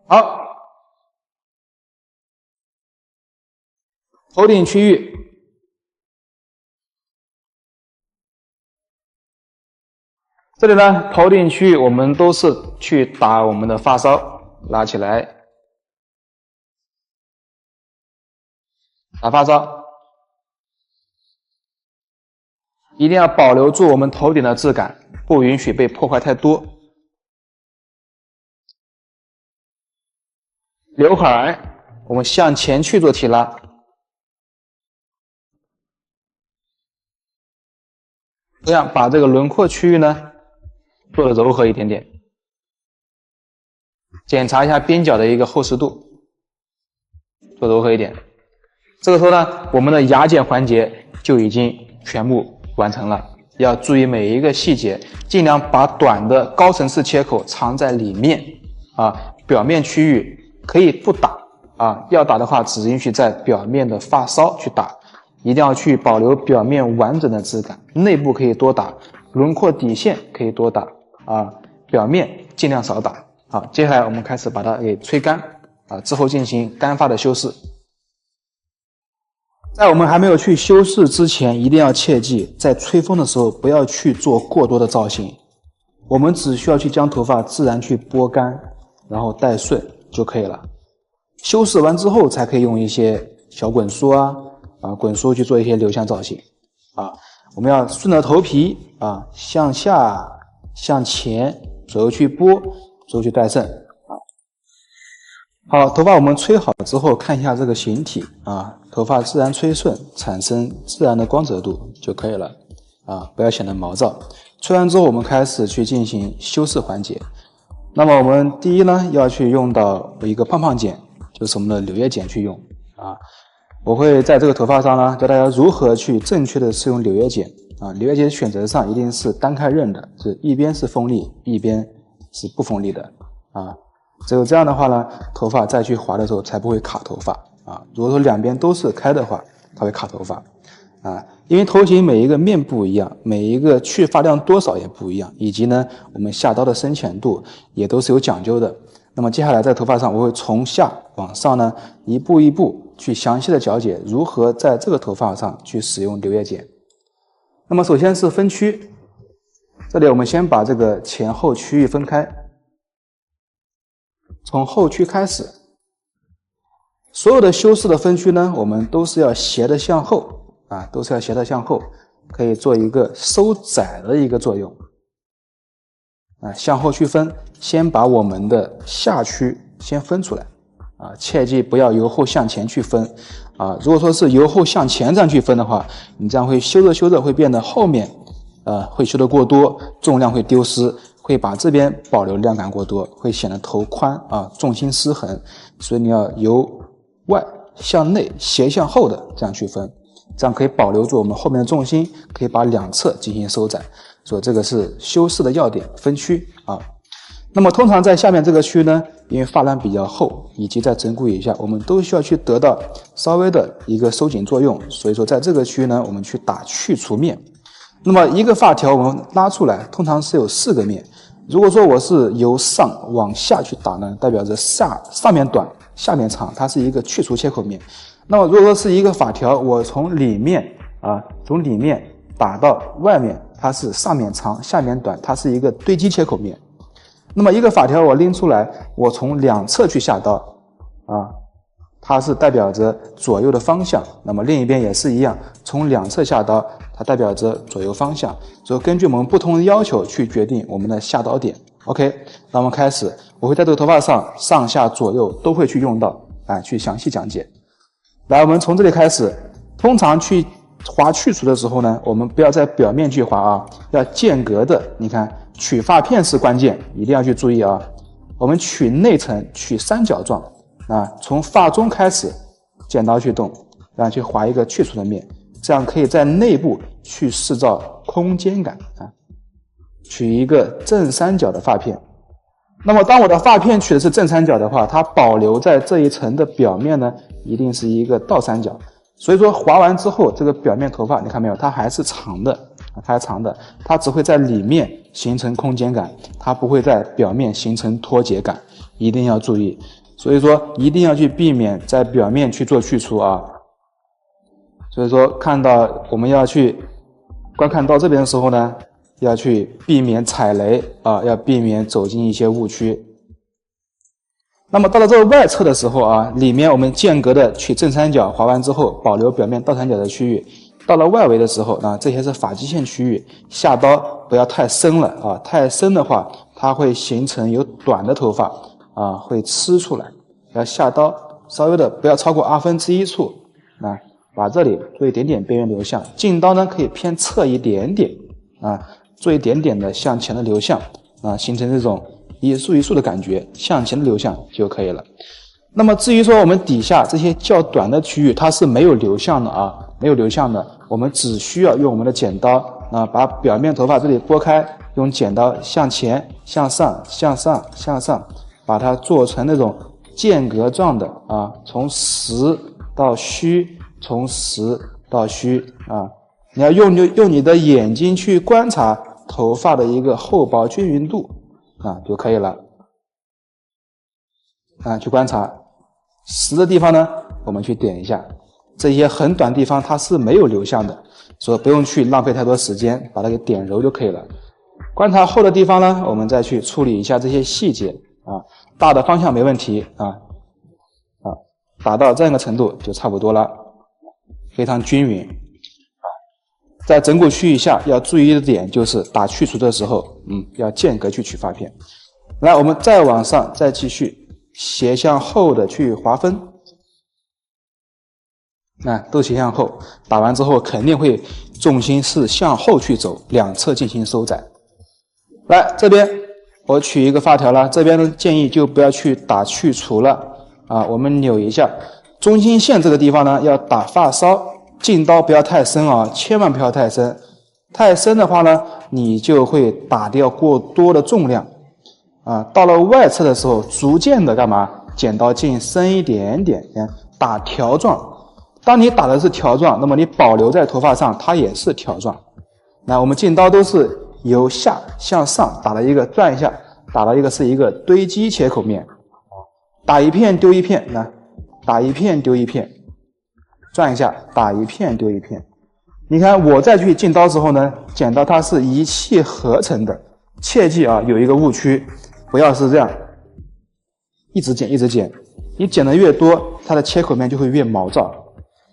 好，头顶区域这里呢，头顶区域我们都是去打我们的发梢，拉起来，打发梢，一定要保留住我们头顶的质感，不允许被破坏太多。刘海我们向前去做提拉，这样把这个轮廓区域呢做的柔和一点点。检查一下边角的一个厚实度，做柔和一点。这个时候呢，我们的牙剪环节就已经全部完成了。要注意每一个细节，尽量把短的高层次切口藏在里面表面区域可以不打要打的话只允许在表面的发梢去打，一定要去保留表面完整的质感。内部可以多打，轮廓底线可以多打表面尽量少打。好，接下来我们开始把它给吹干之后进行干发的修饰。在我们还没有去修饰之前，一定要切记，在吹风的时候不要去做过多的造型，我们只需要去将头发自然去拨干，然后带顺就可以了。修饰完之后，才可以用一些小滚梳滚梳去做一些流向造型我们要顺着头皮向下、向前左右去拨，左右去带顺好，头发我们吹好之后，看一下这个形体头发自然吹顺，产生自然的光泽度就可以了不要显得毛躁。吹完之后，我们开始去进行修饰环节。那么我们第一呢，要去用到一个胖胖剪，就是我们的柳叶剪去用我会在这个头发上呢，教大家如何去正确的使用柳叶剪柳叶剪选择上一定是单开刃的，是一边是锋利，一边是不锋利的只有这样的话呢，头发再去划的时候才不会卡头发如果说两边都是开的话，它会卡头发因为头型每一个面不一样，每一个去发量多少也不一样，以及呢我们下刀的深浅度也都是有讲究的。那么接下来在头发上，我会从下往上呢一步一步去详细的讲解如何在这个头发上去使用柳叶剪。那么首先是分区，这里我们先把这个前后区域分开，从后区开始，所有的修饰的分区呢，我们都是要斜的向后都是要斜的向后，可以做一个收窄的一个作用向后区分，先把我们的下区先分出来切记不要由后向前去分如果说是由后向前这样去分的话，你这样会修着修着会变得后面会修得过多，重量会丢失，会把这边保留量感过多，会显得头宽重心失衡。所以你要由外向内斜向后的这样去分，这样可以保留住我们后面的重心，可以把两侧进行收窄。所以这个是修饰的要点，分区那么通常在下面这个区呢，因为发量比较厚，以及在枕骨以下，我们都需要去得到稍微的一个收紧作用，所以说在这个区呢，我们去打去除面。那么一个发条我们拉出来，通常是有4个面。如果说我是由上往下去打呢，代表着上面短，下面长，它是一个去除切口面。那么如果说是一个发条，我从里面从里面打到外面，它是上面长，下面短，它是一个堆积切口面。那么一个发条我拎出来，我从两侧去下刀它是代表着左右的方向。那么另一边也是一样，从两侧下刀，它代表着左右方向。所以根据我们不同的要求去决定我们的下刀点 OK， 那我们开始，我会在这个头发上上下左右都会去用到，去详细讲解。来，我们从这里开始，通常去划去除的时候呢，我们不要在表面去划啊，要间隔的。你看，取发片是关键，一定要去注意啊。我们取内层，取三角状从发中开始，剪刀去动，然后去划一个去除的面，这样可以在内部去制造空间感取一个正三角的发片。那么当我的发片取的是正三角的话，它保留在这一层的表面呢，一定是一个倒三角。所以说划完之后，这个表面头发你看没有，它还是长的，它只会在里面形成空间感，它不会在表面形成脱节感，一定要注意。所以说一定要去避免在表面去做去除啊。所以说看到我们要去观看到这边的时候呢，要去避免踩雷要避免走进一些误区。那么到了这个外侧的时候里面我们间隔的取正三角，划完之后保留表面倒三角的区域。到了外围的时候这些是发际线区域，下刀不要太深了太深的话它会形成有短的头发会吃出来。要下刀稍微的不要超过1/2处把这里做一点点边缘流向，进刀呢可以偏侧一点点做一点点的向前的流向形成这种一束一束的感觉，向前的流向就可以了。那么至于说我们底下这些较短的区域，它是没有流向的没有流向的，我们只需要用我们的剪刀把表面头发这里拨开，用剪刀向前、向上、向上、向上，把它做成那种间隔状的从实到虚，从实到虚你要用你的眼睛去观察头发的一个厚薄均匀度就可以了去观察实的地方呢，我们去点一下，这些很短地方它是没有流向的，所以不用去浪费太多时间，把它给点揉就可以了。观察厚的地方呢，我们再去处理一下这些细节大的方向没问题打到这样一个程度就差不多了，非常均匀在枕骨区域下要注意的点就是打去除的时候要间隔去取发片。来，我们再往上再继续斜向后的去划分都斜向后，打完之后肯定会重心是向后去走，两侧进行收窄。来，这边我取一个发条了，这边呢建议就不要去打去除了我们扭一下中心线这个地方呢，要打发梢，进刀不要太深千万不要太深，太深的话呢，你就会打掉过多的重量到了外侧的时候，逐渐的干嘛？剪刀进深一点点，打条状。当你打的是条状，那么你保留在头发上，它也是条状。那我们进刀都是由下向上打了一个转一下，打了一个是一个堆积切口面，打一片丢一片，打一片丢一片，转一下，打一片丢一片。你看我再去进刀之后呢，剪刀它是一气呵成的，切记有一个误区，不要是这样一直剪一直剪，你剪的越多，它的切口面就会越毛躁。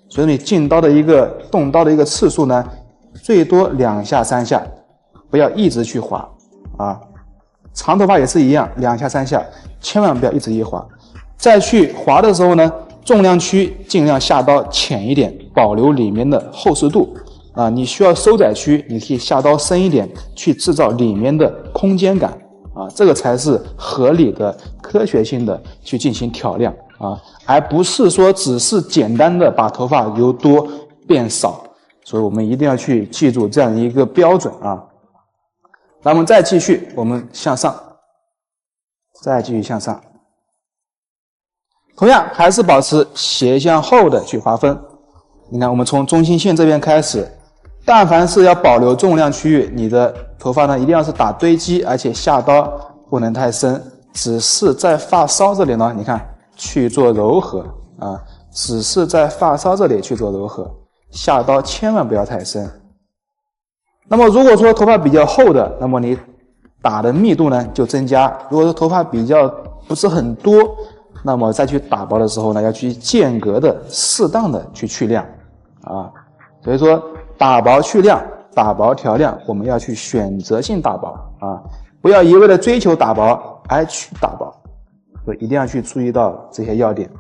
所以你进刀的一个动刀的一个次数呢，最多2下3下，不要一直去划长头发也是一样，2下3下，千万不要一直一划。再去划的时候呢，重量区尽量下刀浅一点，保留里面的厚实度你需要收窄区，你可以下刀深一点，去制造里面的空间感这个才是合理的科学性的去进行挑亮而不是说只是简单的把头发由多变少。所以我们一定要去记住这样一个标准那我们再继续，我们向上，再继续向上，同样还是保持斜向后的去划分。你看我们从中心线这边开始，但凡是要保留重量区域，你的头发呢一定要是打堆积，而且下刀不能太深，只是在发梢这里呢，你看去做柔和只是在发梢这里去做柔和，下刀千万不要太深。那么如果说头发比较厚的，那么你打的密度呢就增加，如果说头发比较不是很多，那么再去打薄的时候呢，要去间隔的适当的去亮所以说打薄去亮，打薄调亮，我们要去选择性打薄不要一味的追求打薄而去打薄，所以一定要去注意到这些要点。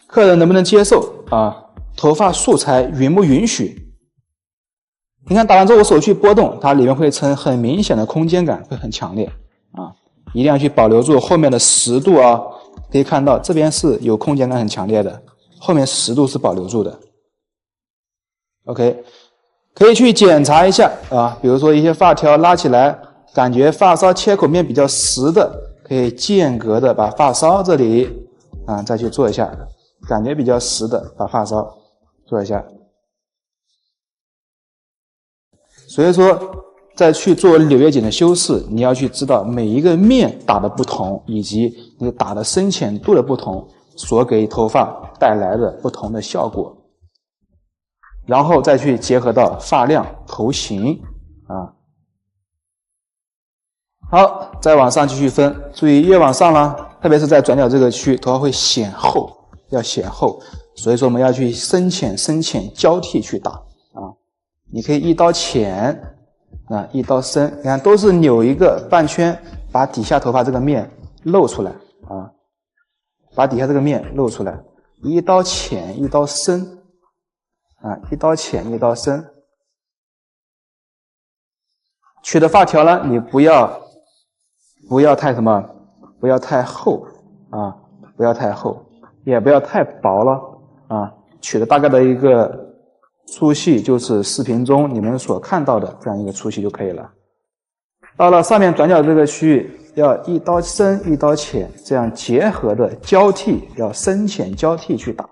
客人能不能接受啊？头发素材允不允许？你看打完之后我手去拨动，它里面会呈很明显的空间感，会很强烈啊！一定要去保留住后面的实度啊！可以看到这边是有空间感很强烈的，后面实度是保留住的。OK， 可以去检查一下啊，比如说一些发条拉起来，感觉发梢切口面比较实的，可以间隔的把发梢这里啊再去做一下，感觉比较实的把发梢做一下。所以说，在去做柳叶锦的修饰，你要去知道每一个面打的不同，以及你打的深浅度的不同，所给头发带来的不同的效果，然后再去结合到发量、头型啊。好，再往上继续分，注意越往上了，特别是在转角这个区，头发会显厚，要显厚，所以说我们要去深浅交替去打啊。你可以一刀浅啊，一刀深，你看都是扭一个半圈，把底下头发这个面露出来啊，把底下这个面露出来，一刀浅一刀深啊，一刀浅一刀深。取的发条呢，你不要太什么，不要太厚啊，不要太厚，也不要太薄了啊，取的大概的一个粗细就是视频中你们所看到的这样一个粗细就可以了。到了上面转角这个区域，要一刀深一刀浅，这样结合的交替，要深浅交替去打，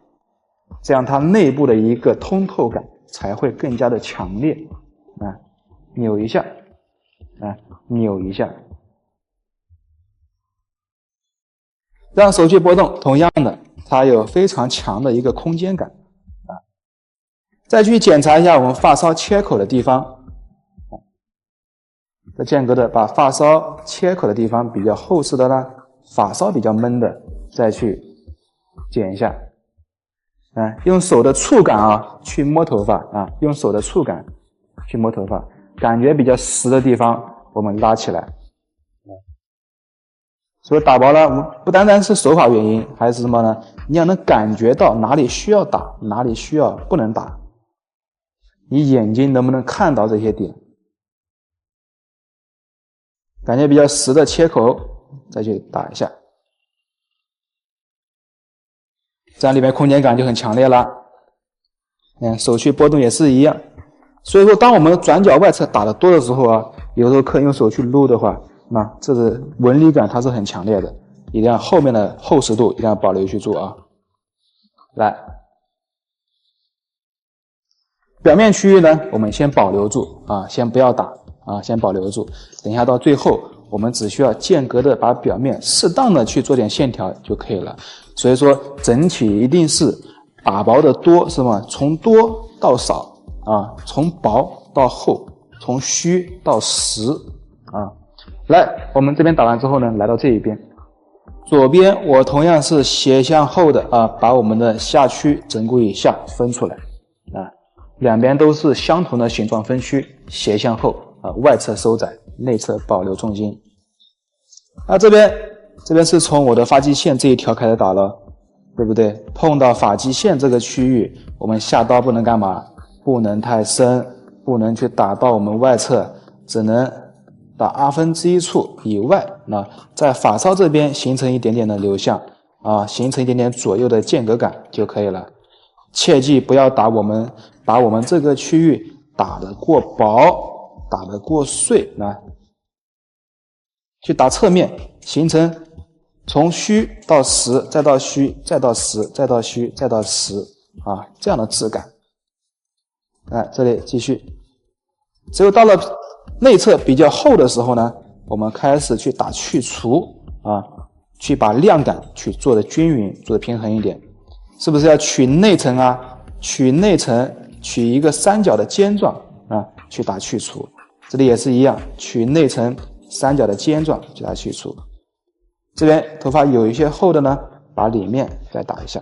这样它内部的一个通透感才会更加的强烈啊。扭一下啊，扭一下，让手去拨动，同样的，它有非常强的一个空间感。再去检查一下我们发梢切口的地方，再间隔的把发梢切口的地方比较厚实的呢，发梢比较闷的，再去剪一下。用手的触感啊去摸头发啊，用手的触感去摸头发，感觉比较实的地方我们拉起来。所以打薄了，不单单是手法原因，还是什么呢？你要能感觉到哪里需要打，哪里需要不能打。你眼睛能不能看到这些点？感觉比较实的切口，再去打一下，这样里面空间感就很强烈了。手去拨动也是一样。所以说，当我们转角外侧打的多的时候啊，有时候客人用手去撸的话，那这个纹理感它是很强烈的，一定要后面的厚实度一定要保留去做啊。来。表面区域呢，我们先保留住啊，先不要打啊，先保留住。等一下到最后，我们只需要间隔的把表面适当的去做点线条就可以了。所以说，整体一定是打薄的多，是吗？从多到少啊，从薄到厚，从虚到实啊。来，我们这边打完之后呢，来到这一边，左边我同样是斜向后的啊，把我们的下区枕骨以下分出来啊。两边都是相同的形状分区，斜向后啊，外侧收窄，内侧保留重心。这边是从我的发际线这一条开始打了，对不对？碰到发际线这个区域，我们下刀不能干嘛？不能太深，不能去打到我们外侧，只能打1/2处以外，那在发梢这边形成一点点的流向啊，形成一点点左右的间隔感就可以了。切记不要把我们这个区域打得过薄，打得过碎啊，去打侧面，形成从虚到实，再到虚，再到实，再到虚，再到实啊，这样的质感。这里继续，只有到了内侧比较厚的时候呢，我们开始去打去除啊，去把量感去做的均匀，做的平衡一点。是不是要取内层啊？取内层，取一个三角的尖状啊，去打去除。这里也是一样，取内层三角的尖状去打去除。这边头发有一些厚的呢，把里面再打一下。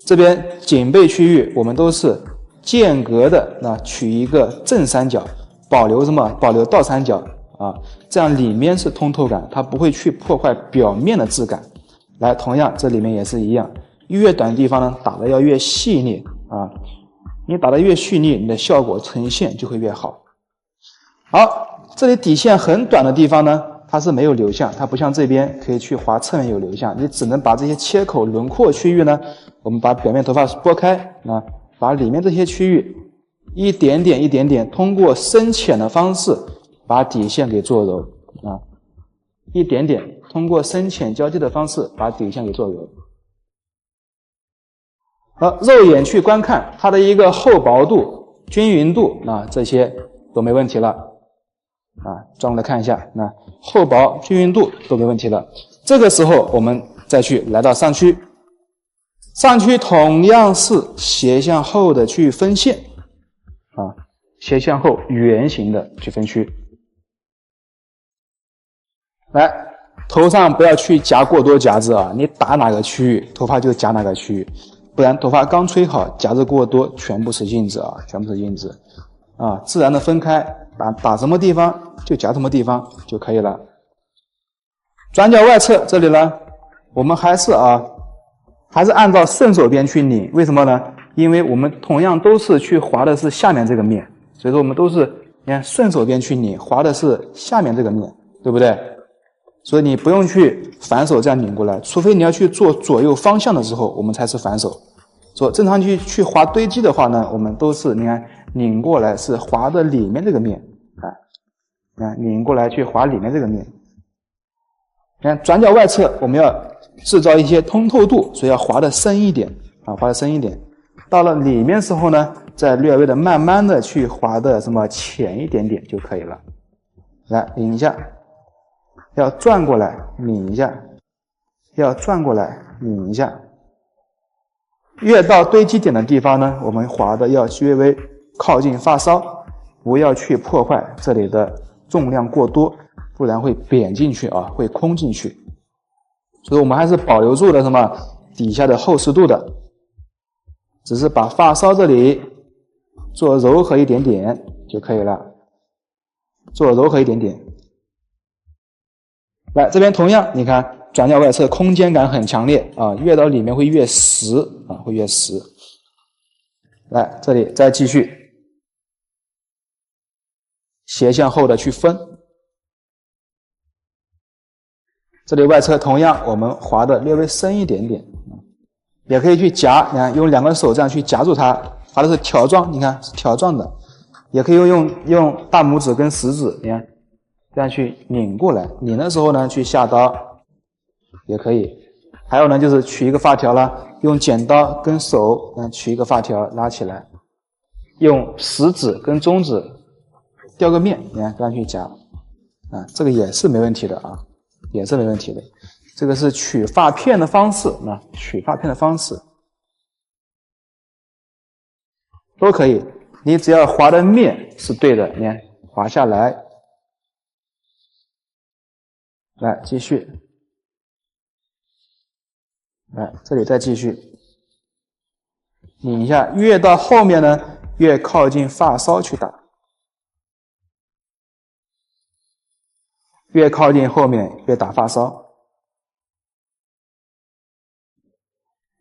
这边颈背区域我们都是间隔的，取一个正三角，保留什么？保留倒三角啊，这样里面是通透感，它不会去破坏表面的质感。来，同样这里面也是一样，越短的地方呢，打的要越细腻啊，你打的越细腻，你的效果呈现就会越好。好，这里底线很短的地方呢，它是没有流向，它不像这边可以去划侧面有流向，你只能把这些切口轮廓区域呢，我们把表面头发拨开啊，把里面这些区域一点点一点点通过深浅的方式把底线给做柔啊，一点点通过深浅交替的方式把底线给做柔。好，肉眼去观看它的一个厚薄度、均匀度啊，这些都没问题了啊。专门来看一下，那厚薄、均匀度都没问题了。这个时候我们再去来到上区，上区同样是斜向后的去分线啊，斜向后圆形的去分区。来，头上不要去夹过多夹子啊，你打哪个区域，头发就夹哪个区域。不然头发刚吹好，夹子过多，全部是印子啊，全部是印子啊，自然的分开，打什么地方就夹什么地方就可以了。转角外侧这里呢，我们还是按照顺手边去拧，为什么呢？因为我们同样都是去划的是下面这个面，所以说我们都是你看顺手边去拧，划的是下面这个面，对不对？所以你不用去反手这样拧过来，除非你要去做左右方向的时候，我们才是反手。说正常去划堆积的话呢，我们都是你看拧过来是划的里面这个面拧过来去划里面这个面。你看转角外侧我们要制造一些通透度，所以要划的深一点啊，划的深一点。到了里面时候呢，再略微的慢慢的去划的什么浅一点点就可以了。来拧一下。要转过来拧一下，要转过来拧一下。越到堆积点的地方呢，我们划的要略微靠近发梢，不要去破坏这里的重量过多，不然会扁进去啊，会空进去。所以我们还是保留住了什么底下的厚实度的，只是把发梢这里做柔和一点点就可以了，做柔和一点点。来，这边同样，你看转角外侧空间感很强烈啊，越到里面会越实啊，会越实。来，这里再继续斜向后的去分，这里外侧同样我们划的略微深一点点，也可以去夹，你看用两个手这样去夹住它，划的是条状，你看是条状的，也可以用大拇指跟食指，你看。这样去拧过来，拧的时候呢，去下刀也可以。还有呢，就是取一个发条啦，用剪刀跟手取一个发条拉起来，用食指跟中指吊个面，你看这样去夹啊，这个也是没问题的啊，也是没问题的。这个是取发片的方式啊，取发片的方式都可以，你只要划的面是对的，你看划下来。来继续，来这里再继续拧一下，越到后面呢，越靠近发梢去打，越靠近后面越打发梢。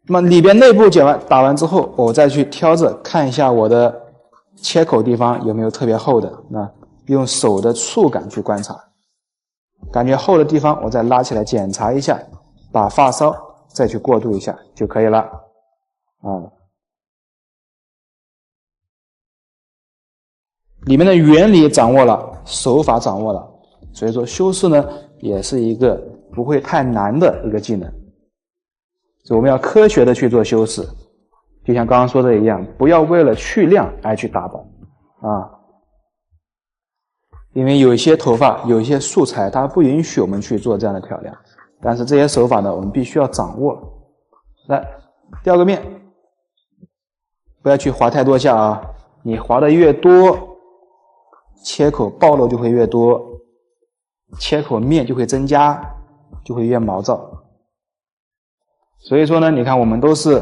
那么里边内部打完之后，我再去挑着看一下我的切口地方有没有特别厚的，用手的触感去观察。感觉厚的地方，我再拉起来检查一下，把发梢再去过渡一下就可以了里面的原理掌握了，手法掌握了，所以说修饰呢也是一个不会太难的一个技能。所以我们要科学的去做修饰，就像刚刚说的一样，不要为了去量而去打薄因为有一些头发，有一些素材，它不允许我们去做这样的调亮，但是这些手法呢，我们必须要掌握。来，吊个面，不要去划太多下啊，你划的越多，切口暴露就会越多，切口面就会增加，就会越毛躁。所以说呢，你看我们都是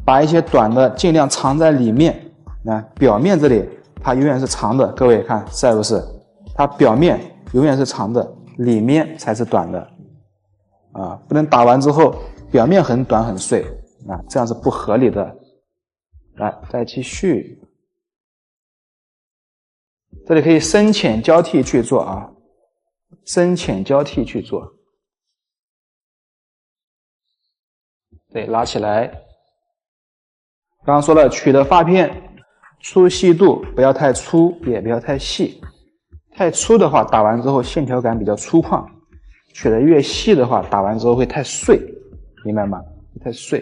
把一些短的尽量藏在里面，表面这里它永远是长的。各位看是不是？它表面永远是长的，里面才是短的啊！不能打完之后表面很短很碎啊，这样是不合理的。来，再继续，这里可以深浅交替去做啊，深浅交替去做。对，拉起来。刚刚说了，取的发片粗细度不要太粗，也不要太细。太粗的话，打完之后线条感比较粗犷；取的越细的话，打完之后会太碎，明白吗？太碎。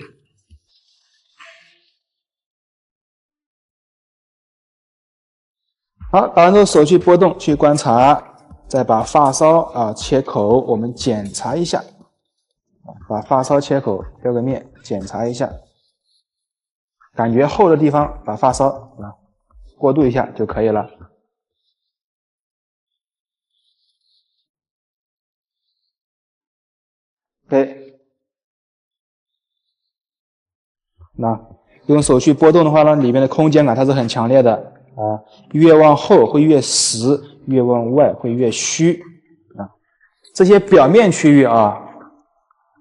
好，打完之后手去拨动，去观察，再把发梢切口我们检查一下，把发梢切口雕个面，检查一下，感觉厚的地方把发梢过渡一下就可以了。对，那用手去拨动的话呢，里面的空间感它是很强烈的啊，越往后会越实，越往外会越虚啊。这些表面区域啊，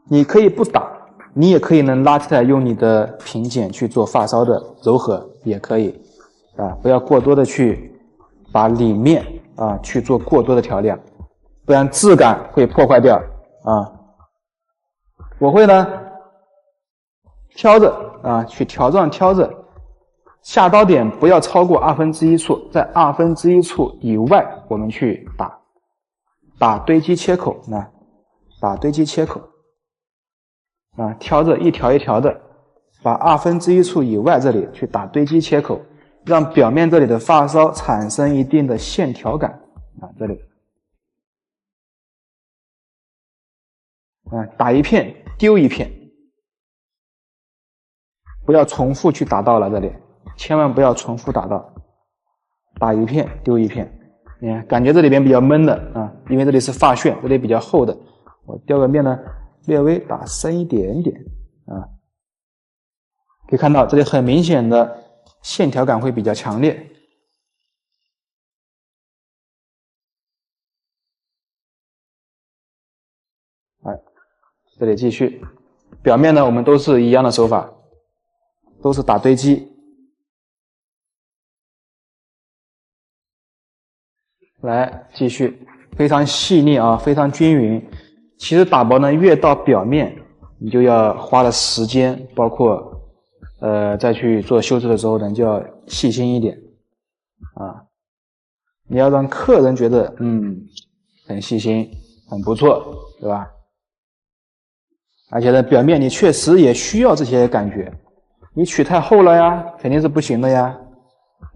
你可以不打，你也可以能拉起来，用你的平剪去做发梢的柔和也可以啊，不要过多的去把里面去做过多的调亮，不然质感会破坏掉啊。我会呢挑着去条状挑着，下刀点不要超过1/2处，在1/2处以外我们去打堆积切口，打堆积切口挑着一条一条的，把1/2处以外这里去打堆积切口，让表面这里的发梢产生一定的线条感这里打一片丢一片，不要重复去打到了，这里千万不要重复打到，打一片丢一片。你看感觉这里边比较闷的因为这里是发旋，这里比较厚的，我雕个面呢略微打深一点点可以看到这里很明显的线条感会比较强烈。这里继续，表面呢我们都是一样的手法，都是打堆积。来继续，非常细腻非常均匀。其实打薄呢越到表面你就要花的时间，包括再去做修饰的时候呢就要细心一点你要让客人觉得很细心很不错，对吧？而且呢表面你确实也需要这些感觉，你取太厚了呀肯定是不行的呀，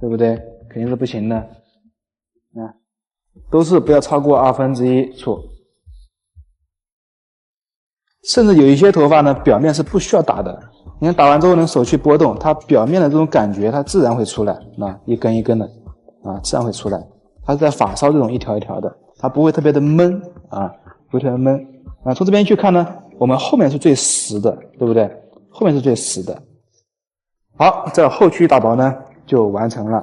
对不对？肯定是不行的都是不要超过1/2处。甚至有一些头发呢表面是不需要打的，你看打完之后呢手去拨动，它表面的这种感觉它自然会出来一根一根的自然会出来，它是在发梢这种一条一条的，它不会特别的闷不会特别闷从这边去看呢，我们后面是最实的，对不对？后面是最实的。好，这后区打薄呢就完成了。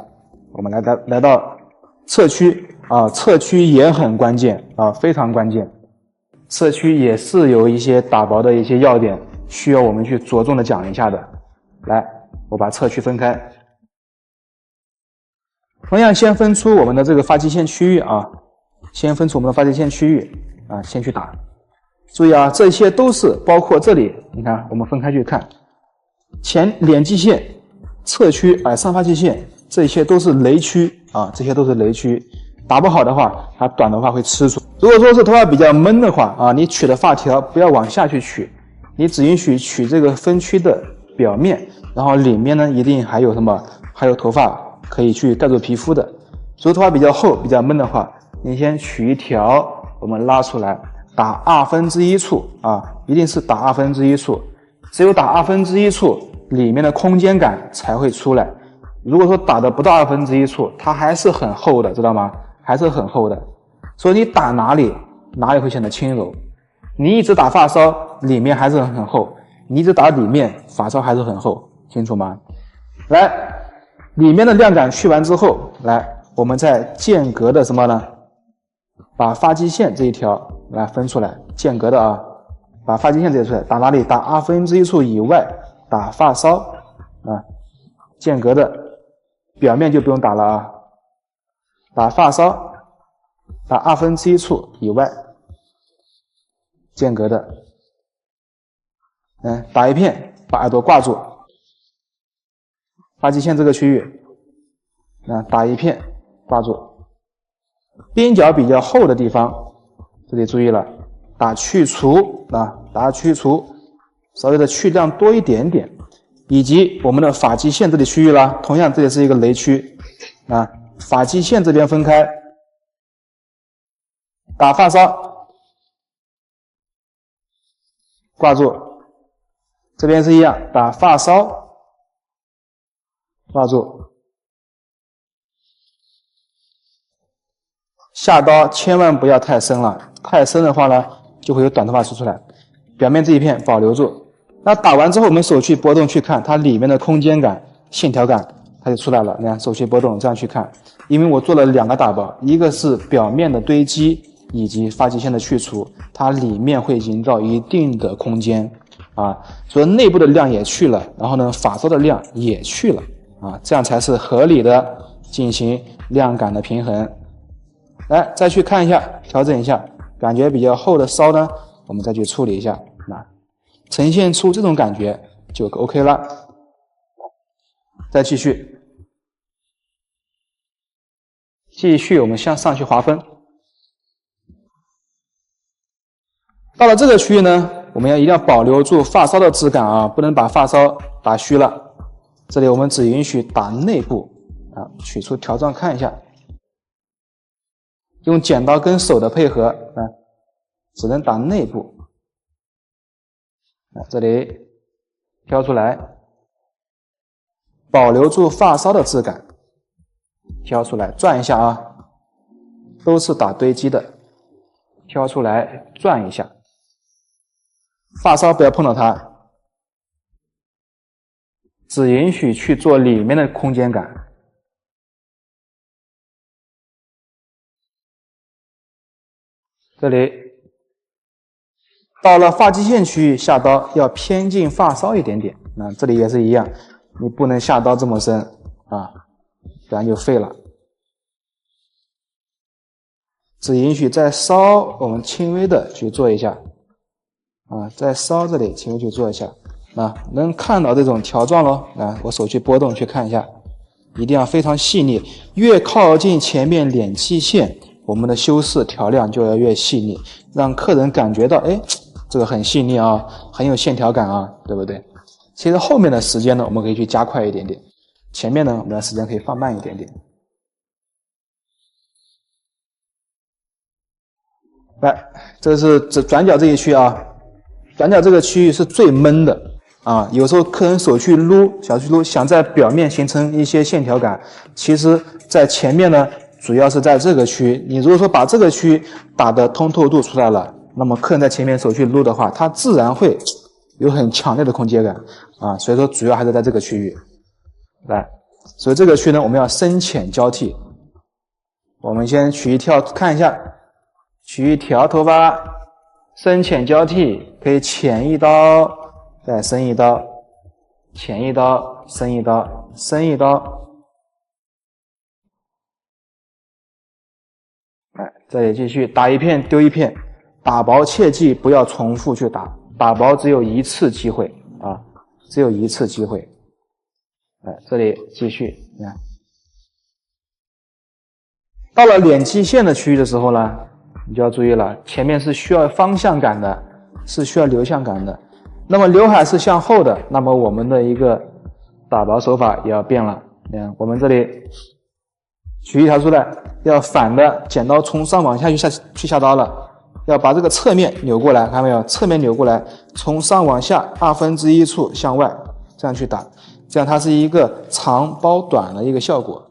我们来到侧区侧区也很关键非常关键。侧区也是有一些打薄的一些要点，需要我们去着重的讲一下的。来，我把侧区分开，同样先分出我们的这个发际线区域先分出我们的发际线区域先去打。注意这些都是包括这里，你看我们分开去看，前脸际线、侧区、上发际线，这些都是雷区这些都是雷区。打不好的话，它短的话会吃出。如果说是头发比较闷的话你取的发条不要往下去取，你只允许取这个分区的表面，然后里面呢一定还有什么？还有头发可以去盖住皮肤的。如果头发比较厚、比较闷的话，你先取一条，我们拉出来，打1/2处一定是打1/2处，只有打1/2处，里面的空间感才会出来。如果说打的不到1/2处，它还是很厚的，知道吗？还是很厚的，所以你打哪里会显得轻柔。你一直打发梢，里面还是很厚；你一直打里面，发梢还是很厚，清楚吗？来，里面的量感去完之后，来，我们再间隔的什么呢？把发际线这一条来分出来，间隔的啊，把发际线这一出来，打哪里？打1/2处以外，打发梢啊，间隔的表面就不用打了啊，打发梢，打1/2处以外，间隔的，打一片，把耳朵挂住，发际线这个区域，打一片挂住，边角比较厚的地方，这里注意了，打去除啊，打去除，稍微的去量多一点点，以及我们的发际线这里区域啦，同样这里是一个雷区啊，发际线这边分开，打发梢，挂住，这边是一样，打发梢，挂住。下刀千万不要太深了，太深的话呢，就会有短头发出来。表面这一片保留住。那打完之后，我们手去拨动去看它里面的空间感、线条感，它就出来了。你看手去拨动这样去看，因为我做了2个打薄，一个是表面的堆积以及发际线的去除，它里面会营造一定的空间啊，所以内部的量也去了，然后呢，发梢的量也去了啊，这样才是合理的进行量感的平衡。来，再去看一下，调整一下，感觉比较厚的梢呢，我们再去处理一下，呈现出这种感觉就 OK 了。再继续，我们向上去划分。到了这个区域呢，我们一定要保留住发梢的质感啊，不能把发梢打虚了。这里我们只允许打内部啊，取出条状看一下。用剪刀跟手的配合啊，只能打内部。这里挑出来，保留住发梢的质感，挑出来转一下啊，都是打堆积的，挑出来转一下，发梢不要碰到它，只允许去做里面的空间感。这里到了发际线区域，下刀要偏近发梢一点点。这里也是一样，你不能下刀这么深啊，不然就废了。只允许在梢我们轻微的去做一下啊，在梢这里轻微去做一下啊，能看到这种条状咯啊，我手去拨动去看一下，一定要非常细腻，越靠近前面脸际线，我们的修饰调亮就要越细腻，让客人感觉到，哎，这个很细腻啊，很有线条感啊，对不对？其实后面的时间呢，我们可以去加快一点点，前面呢，我们的时间可以放慢一点点。来，这是转角这一区啊，转角这个区域是最闷的啊，有时候客人手去撸，想在表面形成一些线条感，其实在前面呢，主要是在这个区，你如果说把这个区打的通透度出来了，那么客人在前面手去撸的话，他自然会有很强烈的空间感啊，所以说主要还是在这个区域。来，所以这个区呢，我们要深浅交替。我们先取一条看一下，取一条头发，深浅交替，可以浅一刀，再深一刀，浅一刀，深一刀，深一刀。这里继续打一片丢一片，打薄切记不要重复去打，打薄只有一次机会啊，只有一次机会。这里继续，你看，到了脸际线的区域的时候呢，你就要注意了，前面是需要方向感的，是需要流向感的。那么刘海是向后的，那么我们的一个打薄手法也要变了。你看，我们这里取一条出来，要反的，剪刀从上往下去下刀了，要把这个侧面扭过来，看到没有？侧面扭过来，从上往下1/2处向外，这样去打，这样它是一个长包短的一个效果。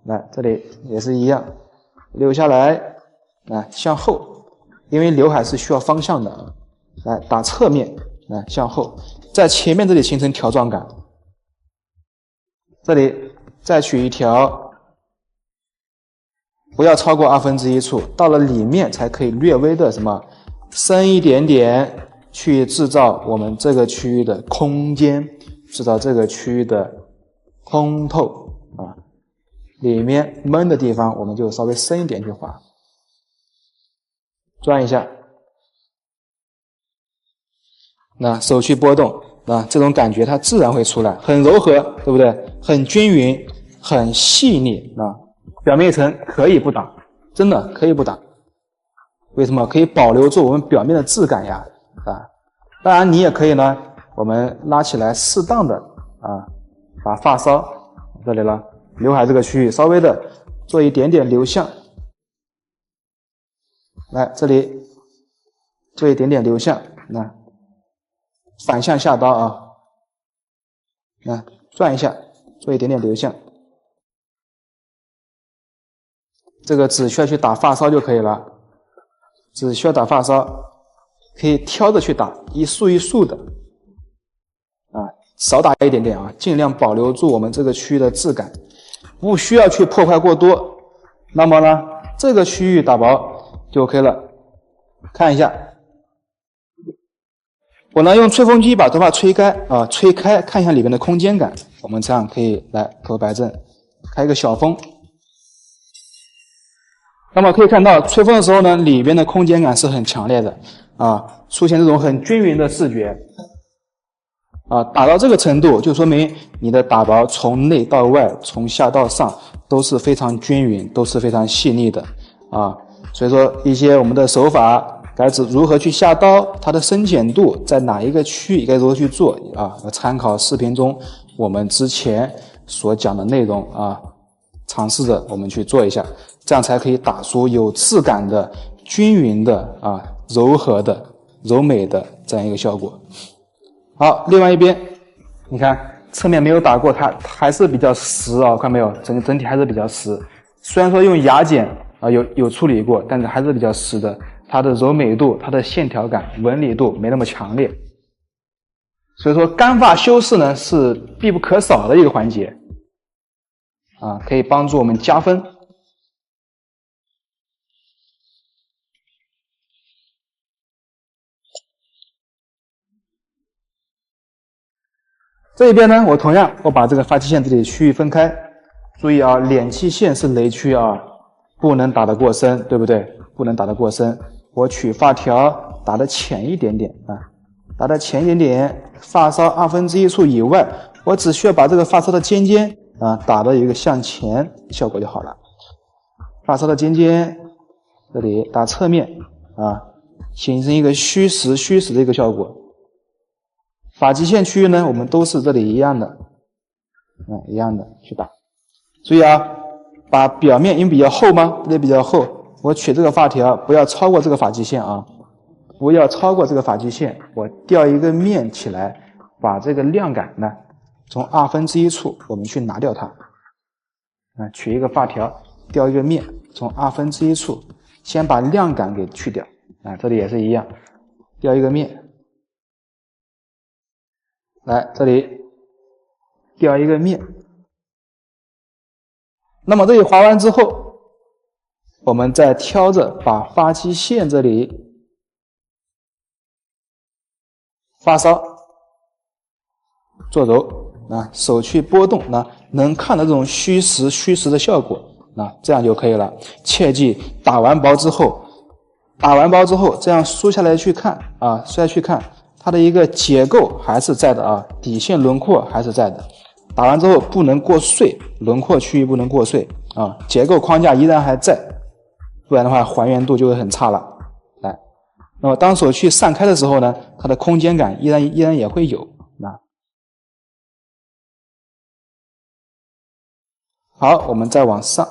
来，这里也是一样，留下来，向后，因为刘海是需要方向的，来打侧面，向后，在前面这里形成条状感。这里再取一条，不要超过1/2处，到了里面才可以略微的什么深一点点，去制造我们这个区域的空间，制造这个区域的通透啊。里面闷的地方我们就稍微深一点去划，转一下，那手去拨动啊，这种感觉它自然会出来，很柔和，对不对？很均匀，很细腻啊。表面一层可以不打，真的可以不打。为什么？可以保留住我们表面的质感呀啊。当然你也可以呢，我们拉起来适当的啊，把发梢这里了，刘海这个区域稍微的做一点点留向，来这里做一点点留向，那反向下刀啊，那转一下，做一点点留向，这个只需要去打发梢就可以了，只需要打发梢，可以挑着去打，一束一束的啊，少打一点点啊，尽量保留住我们这个区域的质感，不需要去破坏过多。那么呢，这个区域打薄就 OK 了。看一下，我呢用吹风机把头发吹干啊，吹开，看一下里面的空间感。我们这样可以来头摆正，开一个小风。那么可以看到，吹风的时候呢，里边的空间感是很强烈的啊，出现这种很均匀的视觉啊。打到这个程度，就说明你的打薄从内到外，从下到上都是非常均匀，都是非常细腻的啊。所以说，一些我们的手法该如何去下刀，它的深浅度在哪一个区域该如何去做啊？要参考视频中我们之前所讲的内容啊，尝试着我们去做一下，这样才可以打出有质感的、均匀的啊、柔和的、柔美的这样一个效果。好，另外一边，你看侧面没有打过，它还是比较实啊，看没有？整体还是比较实。虽然说用牙剪啊有处理过，但是还是比较实的。它的柔美度、它的线条感、纹理度没那么强烈。所以说干发修饰呢是必不可少的一个环节啊，可以帮助我们加分。这一边呢，我同样把这个发际线这里区域分开，注意啊，敛气线是雷区啊，不能打得过深，对不对？不能打得过深。我取发条打得浅一点点啊，打得浅一点点，发梢1/2处以外，我只需要把这个发梢的尖尖啊打到一个向前效果就好了。发梢的尖尖这里打侧面啊，形成一个虚实的一个效果。发际线区域呢，我们都是这里一样的，一样的去打。注意啊，把表面因为比较厚吗？这里比较厚。我取这个发条不要超过这个发际线啊，不要超过这个发际线。我调一个面起来，把这个亮感呢从1/2处我们去拿掉它。取一个发条，调一个面，从1/2处先把亮感给去掉。这里也是一样，调一个面，来这里调一个面。那么这里划完之后，我们再挑着把发际线这里发梢做柔啊，手去拨动，能看到这种虚实的效果这样就可以了。切记打完薄之后这样梳下来去看啊，梳下来去看它的一个结构还是在的啊，底线轮廓还是在的。打完之后不能过碎，轮廓区域不能过碎啊，结构框架依然还在。不然的话还原度就会很差了。来，那么当手去散开的时候呢，它的空间感依然也会有。好，我们再往上，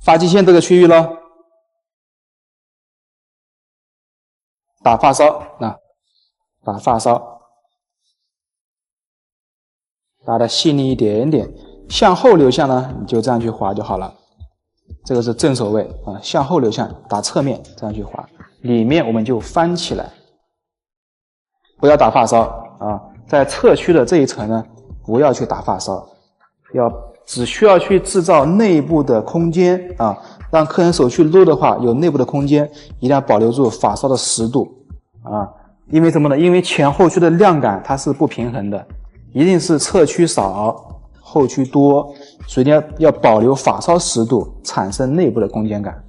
发际线这个区域咯，打发梢打发梢。打的细腻一点点，向后流向呢，你就这样去划就好了。这个是正手位啊，向后流向，打侧面这样去划。里面我们就翻起来，不要打发梢啊，在侧区的这一层呢，不要去打发梢，只需要去制造内部的空间啊，让客人手去撸的话有内部的空间，一定要保留住发梢的实度啊。因为什么呢？因为前后区的量感它是不平衡的，一定是侧区少，后区多，所以要保留发梢实度，产生内部的空间感。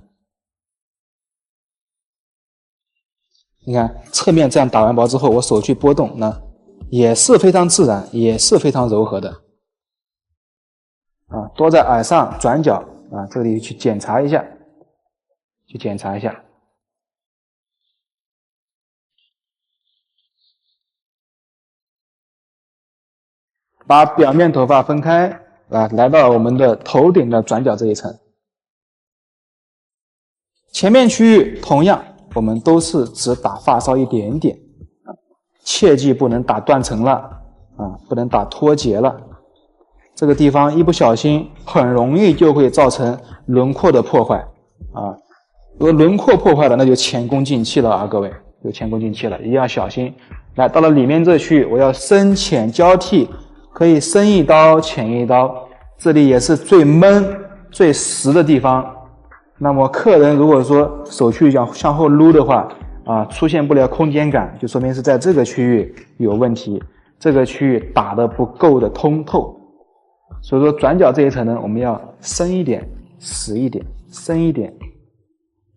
你看侧面这样打完薄之后，我手去拨动呢，也是非常自然，也是非常柔和的。啊，多在耳上、转角啊，这里去检查一下，把表面头发分开啊，来到我们的头顶的转角这一层。前面区域同样，我们都是只打发梢一点点，切记不能打断层了啊，不能打脱节了。这个地方一不小心，很容易就会造成轮廓的破坏啊。如果轮廓破坏了，那就前功尽弃了啊，各位，就前功尽弃了，一定要小心。来到了里面这区域，我要深浅交替，可以深一刀，浅一刀，这里也是最闷、最实的地方。那么客人如果说手去向后撸的话啊，出现不了空间感，就说明是在这个区域有问题，这个区域打得不够的通透。所以说转角这一层呢，我们要深一点、实一点，深一点，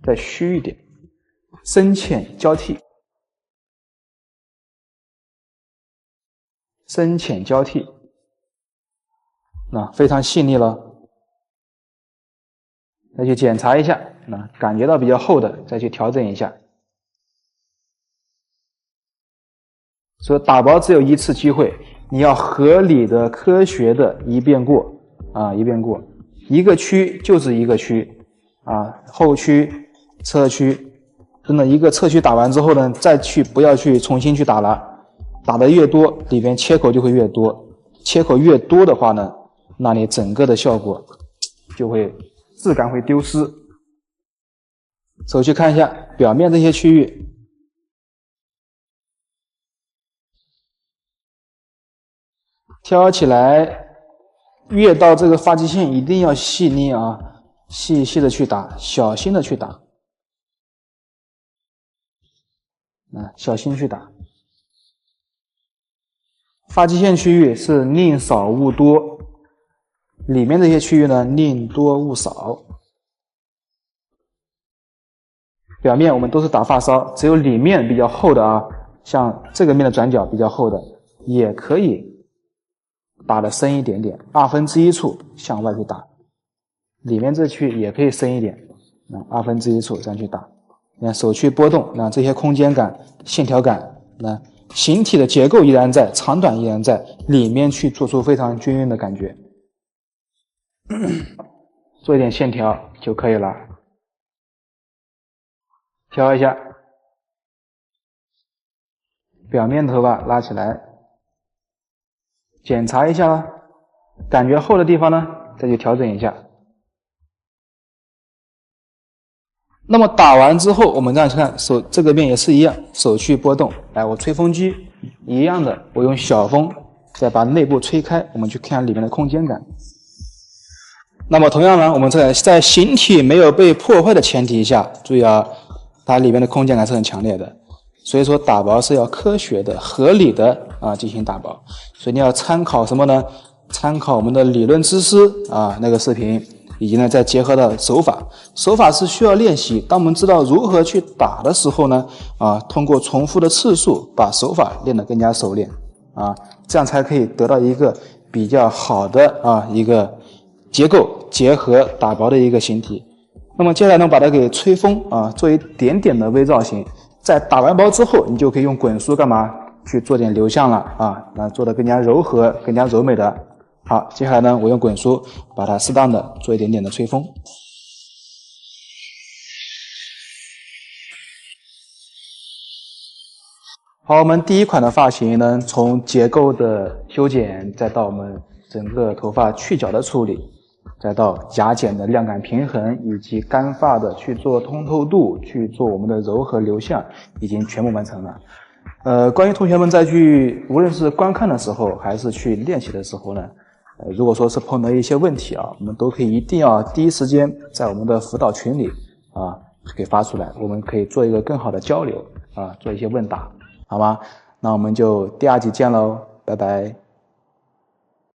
再虚一点，深浅交替，深浅交替，那非常细腻了。再去检查一下，那感觉到比较厚的，再去调整一下。所以打薄只有一次机会，你要合理的、科学的一遍过啊，一遍过，一个区就是一个区啊，后区、侧区，真的一个侧区打完之后呢，不要去重新去打了，打的越多，里边切口就会越多，切口越多的话呢，那你整个的效果就会质感会丢失。手去看一下表面这些区域。挑起来，越到这个发际线一定要细腻啊，细细的去打，小心的去打，小心去打。发际线区域是宁少勿多，里面这些区域呢，宁多勿少。表面我们都是打发梢，只有里面比较厚的啊，像这个面的转角比较厚的，也可以打的深一点点，1/2处向外去打，里面这区也可以深一点，1/2处这样去打。你看手去拨动，那这些空间感、线条感，那形体的结构依然在，长短依然在，里面去做出非常均匀的感觉，做一点线条就可以了。挑一下，表面头发拉起来。检查一下，感觉厚的地方呢，再去调整一下。那么打完之后，我们这样去看，手这个面也是一样，手去拨动，来，我吹风机一样的，我用小风再把内部吹开，我们去看里面的空间感。那么同样呢，我们在形体没有被破坏的前提下，注意啊，它里面的空间感是很强烈的。所以说打薄是要科学的、合理的进行打薄，所以你要参考什么呢？参考我们的理论知识那个视频，以及呢再结合到手法。手法是需要练习，当我们知道如何去打的时候呢，通过重复的次数，把手法练得更加熟练这样才可以得到一个比较好的一个结构结合打薄的一个形体。那么接下来呢，把它给吹风做一点点的微造型。在打完薄之后，你就可以用滚梳干嘛去做点流向了那做得更加柔和、更加柔美的。好，接下来呢，我用滚梳把它适当的做一点点的吹风。好，我们第一款的发型呢，从结构的修剪，再到我们整个头发去角的处理，再到甲减的量感平衡，以及干发的去做通透度，去做我们的柔和流向，已经全部完成了。关于同学们在去无论是观看的时候，还是去练习的时候呢，如果说是碰到一些问题啊，我们都可以一定要第一时间在我们的辅导群里啊给发出来，我们可以做一个更好的交流啊，做一些问答，好吗？那我们就第2集见喽，拜拜。